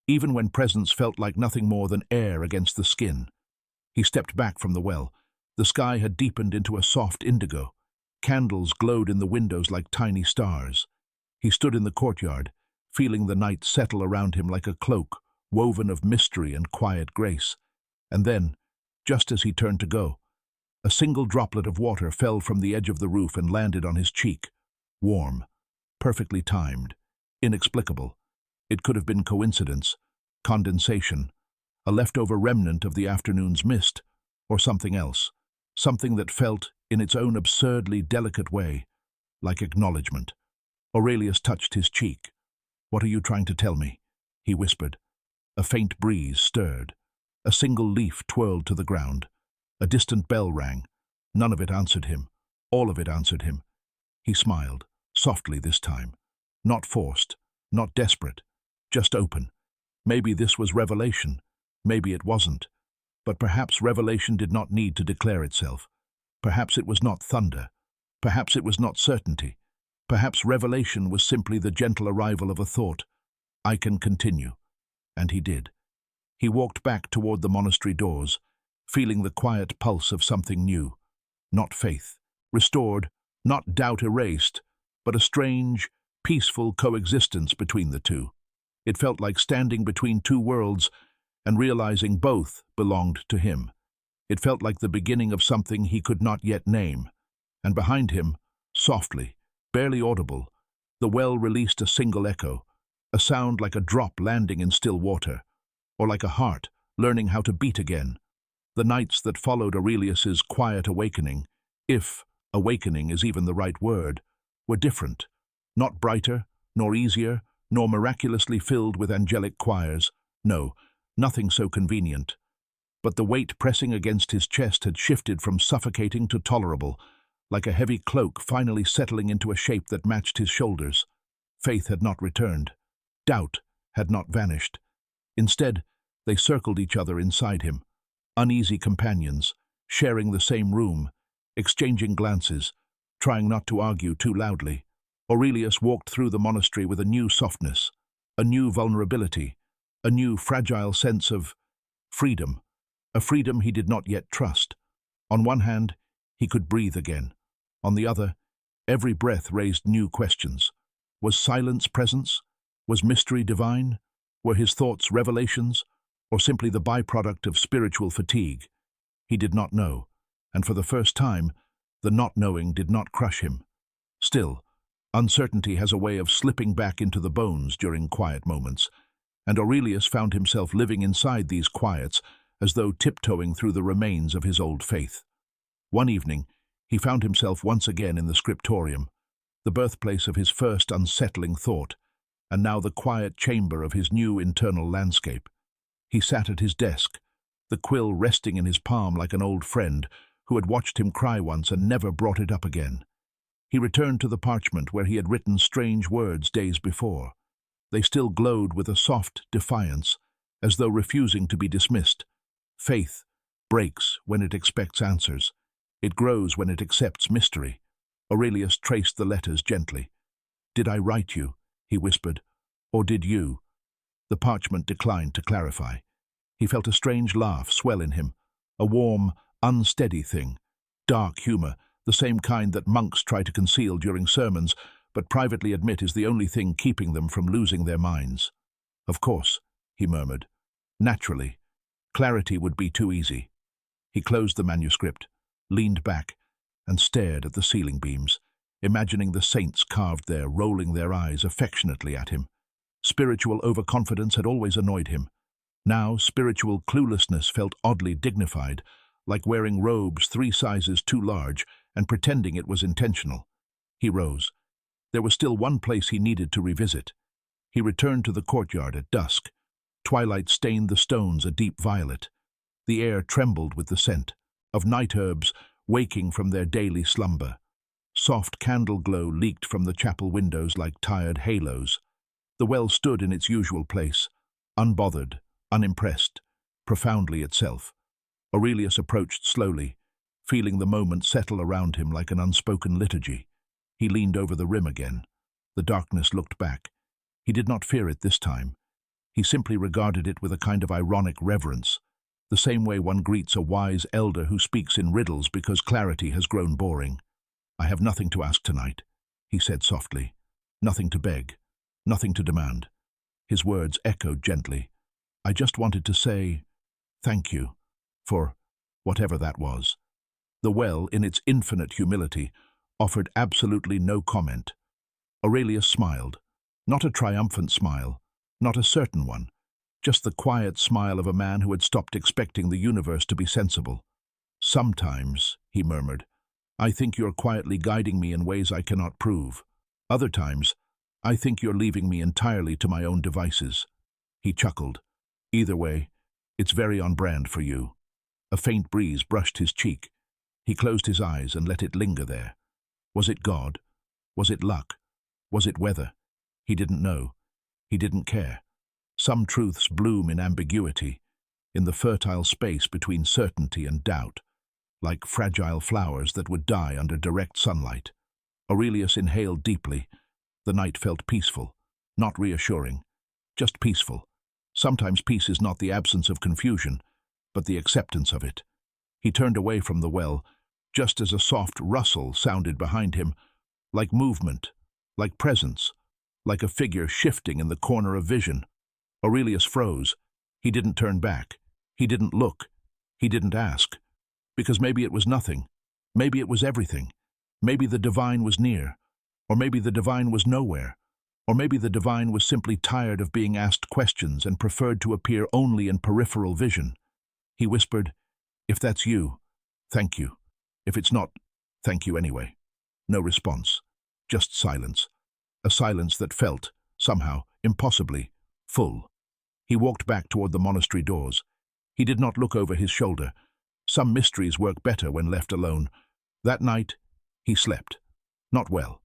Speaker 1: even when presence felt like nothing more than air against the skin. He stepped back from the well. The sky had deepened into a soft indigo. Candles glowed in the windows like tiny stars. He stood in the courtyard, feeling the night settle around him like a cloak, woven of mystery and quiet grace. And then, just as he turned to go, a single droplet of water fell from the edge of the roof and landed on his cheek. Warm, perfectly timed, inexplicable. It could have been coincidence, condensation, a leftover remnant of the afternoon's mist, or something else, something that felt, in its own absurdly delicate way, like acknowledgement. Aurelius touched his cheek. "What are you trying to tell me?" he whispered. A faint breeze stirred. A single leaf twirled to the ground. A distant bell rang. None of it answered him. All of it answered him. He smiled, softly this time. Not forced, not desperate, just open. Maybe this was revelation. Maybe it wasn't. But perhaps revelation did not need to declare itself. Perhaps it was not thunder. Perhaps it was not certainty. Perhaps revelation was simply the gentle arrival of a thought. "I can continue." And he did. He walked back toward the monastery doors, feeling the quiet pulse of something new. Not faith, restored, not doubt erased, but a strange, peaceful coexistence between the two. It felt like standing between two worlds and realizing both belonged to him. It felt like the beginning of something he could not yet name. And behind him, softly, barely audible, the well released a single echo, a sound like a drop landing in still water, or like a heart learning how to beat again. The nights that followed Aurelius's quiet awakening, if awakening is even the right word, were different, not brighter, nor easier, nor miraculously filled with angelic choirs. No, nothing so convenient. But the weight pressing against his chest had shifted from suffocating to tolerable, like a heavy cloak finally settling into a shape that matched his shoulders. Faith had not returned. Doubt had not vanished. Instead, they circled each other inside him, uneasy companions, sharing the same room, exchanging glances, trying not to argue too loudly. Aurelius walked through the monastery with a new softness, a new vulnerability, a new fragile sense of freedom, a freedom he did not yet trust. On one hand, he could breathe again. On the other, every breath raised new questions. Was silence presence? Was mystery divine? Were his thoughts revelations, or simply the byproduct of spiritual fatigue? He did not know, and for the first time, the not knowing did not crush him. Still, uncertainty has a way of slipping back into the bones during quiet moments, and Aurelius found himself living inside these quiets as though tiptoeing through the remains of his old faith. One evening, he found himself once again in the scriptorium, the birthplace of his first unsettling thought, and now the quiet chamber of his new internal landscape. He sat at his desk, the quill resting in his palm like an old friend who had watched him cry once and never brought it up again. He returned to the parchment where he had written strange words days before. They still glowed with a soft defiance, as though refusing to be dismissed. Faith breaks when it expects answers. It grows when it accepts mystery. Aurelius traced the letters gently. "Did I write you?" he whispered. "Or did you?" The parchment declined to clarify. He felt a strange laugh swell in him, a warm, unsteady thing, dark humor, the same kind that monks try to conceal during sermons, but privately admit is the only thing keeping them from losing their minds. "Of course," he murmured. "Naturally. Clarity would be too easy." He closed the manuscript, leaned back, and stared at the ceiling beams, imagining the saints carved there, rolling their eyes affectionately at him. Spiritual overconfidence had always annoyed him. Now, spiritual cluelessness felt oddly dignified, like wearing robes 3 sizes too large and pretending it was intentional. He rose. There was still one place he needed to revisit. He returned to the courtyard at dusk. Twilight stained the stones a deep violet. The air trembled with the scent of night herbs waking from their daily slumber. Soft candle glow leaked from the chapel windows like tired halos. The well stood in its usual place, unbothered, unimpressed, profoundly itself. Aurelius approached slowly, feeling the moment settle around him like an unspoken liturgy. He leaned over the rim again. The darkness looked back. He did not fear it this time. He simply regarded it with a kind of ironic reverence, the same way one greets a wise elder who speaks in riddles because clarity has grown boring. "I have nothing to ask tonight," he said softly. "Nothing to beg, nothing to demand." His words echoed gently. "I just wanted to say thank you for whatever that was." The well, in its infinite humility, offered absolutely no comment. Aurelius smiled. Not a triumphant smile, not a certain one, just the quiet smile of a man who had stopped expecting the universe to be sensible. "Sometimes," he murmured, "I think you're quietly guiding me in ways I cannot prove. Other times, I think you're leaving me entirely to my own devices." He chuckled. "Either way, it's very on brand for you." A faint breeze brushed his cheek. He closed his eyes and let it linger there. Was it God? Was it luck? Was it weather? He didn't know. He didn't care. Some truths bloom in ambiguity, in the fertile space between certainty and doubt, like fragile flowers that would die under direct sunlight. Aurelius inhaled deeply. The night felt peaceful, not reassuring, just peaceful. Sometimes peace is not the absence of confusion, but the acceptance of it. He turned away from the well, just as a soft rustle sounded behind him, like movement, like presence, like a figure shifting in the corner of vision. Aurelius froze. He didn't turn back. He didn't look. He didn't ask. Because maybe it was nothing. Maybe it was everything. Maybe the divine was near. Or maybe the divine was nowhere. Or maybe the divine was simply tired of being asked questions and preferred to appear only in peripheral vision. He whispered, "If that's you, thank you. If it's not, thank you anyway." No response. Just silence. A silence that felt, somehow, impossibly, full. He walked back toward the monastery doors. He did not look over his shoulder. Some mysteries work better when left alone. That night, he slept. Not well,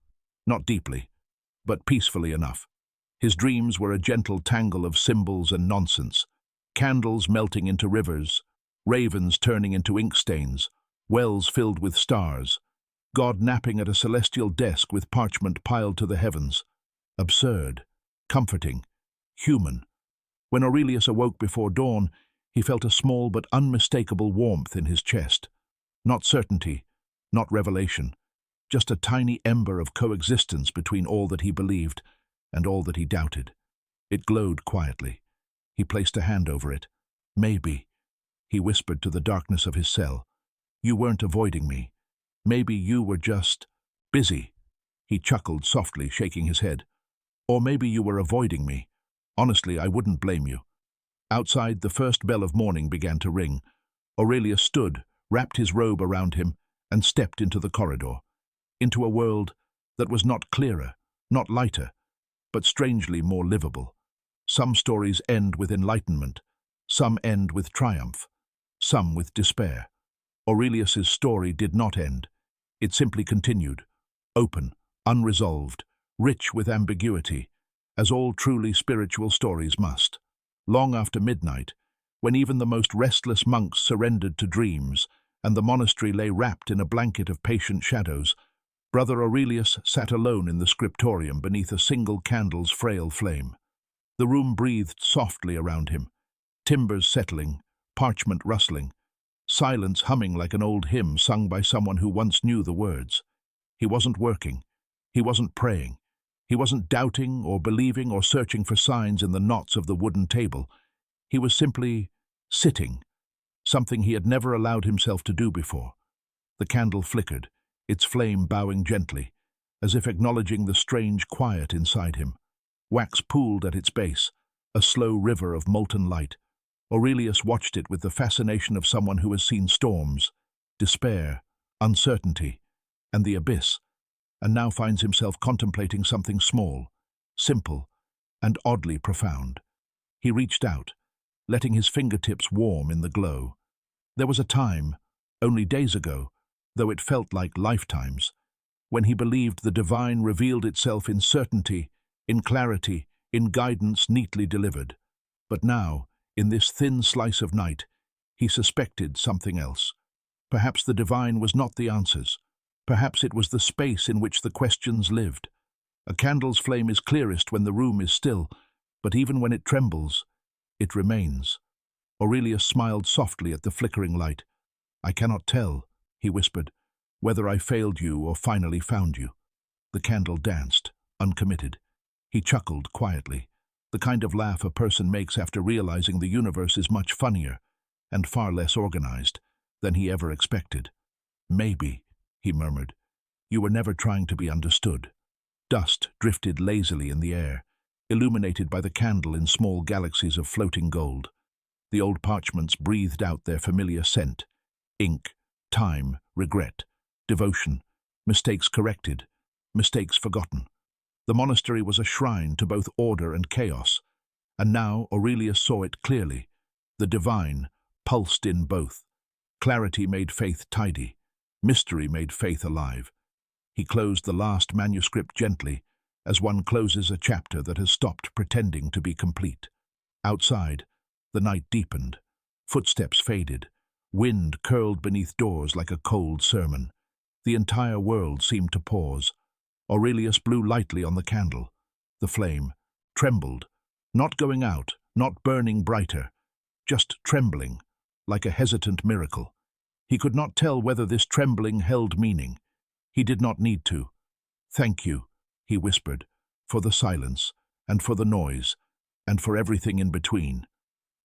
Speaker 1: not deeply, but peacefully enough. His dreams were a gentle tangle of symbols and nonsense. Candles melting into rivers, ravens turning into ink stains, wells filled with stars, God napping at a celestial desk with parchment piled to the heavens. Absurd, comforting, human. When Aurelius awoke before dawn, he felt a small but unmistakable warmth in his chest. Not certainty, not revelation, just a tiny ember of coexistence between all that he believed and all that he doubted. It glowed quietly. He placed a hand over it. "Maybe," he whispered to the darkness of his cell, "you weren't avoiding me. Maybe you were just busy." He chuckled softly, shaking his head. "Or maybe you were avoiding me. Honestly, I wouldn't blame you." Outside, the first bell of morning began to ring. Aurelius stood, wrapped his robe around him, and stepped into the corridor, into a world that was not clearer, not lighter, but strangely more livable. Some stories end with enlightenment, some end with triumph, some with despair. Aurelius's story did not end. It simply continued, open, unresolved, rich with ambiguity, as all truly spiritual stories must. Long after midnight, when even the most restless monks surrendered to dreams, and the monastery lay wrapped in a blanket of patient shadows, Brother Aurelius sat alone in the scriptorium beneath a single candle's frail flame. The room breathed softly around him, timbers settling, parchment rustling, silence humming like an old hymn sung by someone who once knew the words. He wasn't working. He wasn't praying. He wasn't doubting or believing or searching for signs in the knots of the wooden table. He was simply sitting, something he had never allowed himself to do before. The candle flickered. its flame bowing gently, as if acknowledging the strange quiet inside him. Wax pooled at its base, a slow river of molten light. Aurelius watched it with the fascination of someone who has seen storms, despair, uncertainty, and the abyss, and now finds himself contemplating something small, simple, and oddly profound. He reached out, letting his fingertips warm in the glow. There was a time, only days ago, though it felt like lifetimes, when he believed the divine revealed itself in certainty, in clarity, in guidance neatly delivered. But now, in this thin slice of night, he suspected something else. Perhaps the divine was not the answers. Perhaps it was the space in which the questions lived. A candle's flame is clearest when the room is still, but even when it trembles, it remains. Aurelius smiled softly at the flickering light. "I cannot tell," he whispered, "whether I failed you or finally found you." The candle danced, uncommitted. He chuckled quietly, the kind of laugh a person makes after realizing the universe is much funnier and far less organized than he ever expected. "Maybe," he murmured, "you were never trying to be understood." Dust drifted lazily in the air, illuminated by the candle in small galaxies of floating gold. The old parchments breathed out their familiar scent: ink, time, regret, devotion, mistakes corrected, mistakes forgotten. The monastery was a shrine to both order and chaos, and now Aurelius saw it clearly. The divine pulsed in both. Clarity made faith tidy. Mystery made faith alive. He closed the last manuscript gently, as one closes a chapter that has stopped pretending to be complete. Outside, the night deepened. Footsteps faded. Wind curled beneath doors like a cold sermon. The entire world seemed to pause. Aurelius blew lightly on the candle. The flame trembled, not going out, not burning brighter, just trembling, like a hesitant miracle. He could not tell whether this trembling held meaning. He did not need to. "Thank you," he whispered, "for the silence, and for the noise, and for everything in between."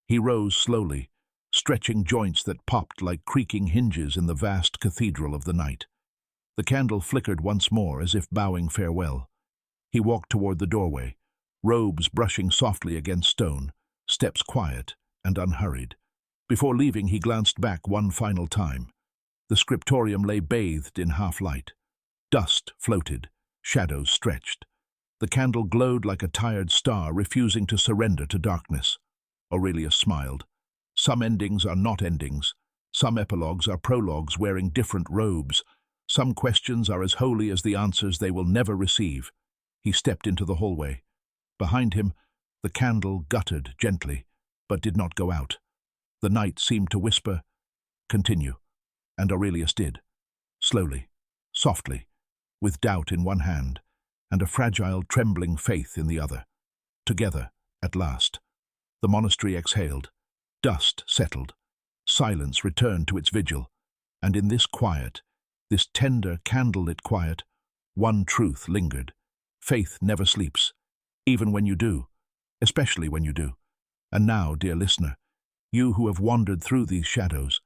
Speaker 1: He rose slowly, stretching joints that popped like creaking hinges in the vast cathedral of the night. The candle flickered once more, as if bowing farewell. He walked toward the doorway, robes brushing softly against stone, steps quiet and unhurried. Before leaving, he glanced back one final time. The scriptorium lay bathed in half-light. Dust floated, shadows stretched. The candle glowed like a tired star, refusing to surrender to darkness. Aurelius smiled. Some endings are not endings. Some epilogues are prologues wearing different robes. Some questions are as holy as the answers they will never receive. He stepped into the hallway. Behind him, the candle guttered gently, but did not go out. The night seemed to whisper, "Continue." And Aurelius did. Slowly, softly, with doubt in one hand, and a fragile, trembling faith in the other. Together, at last. The monastery exhaled. Dust settled. Silence returned to its vigil. And in this quiet, this tender, candlelit quiet, one truth lingered. Faith never sleeps, even when you do, especially when you do. And now, dear listener, you who have wandered through these shadows,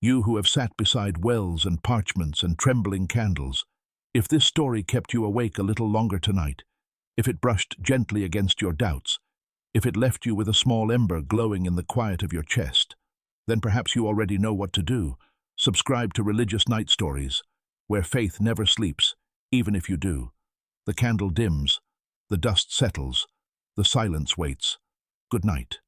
Speaker 1: you who have sat beside wells and parchments and trembling candles, if this story kept you awake a little longer tonight, if it brushed gently against your doubts, if it left you with a small ember glowing in the quiet of your chest, then perhaps you already know what to do. Subscribe to Religious Night Stories, where faith never sleeps, even if you do. The candle dims, the dust settles, the silence waits. Good night.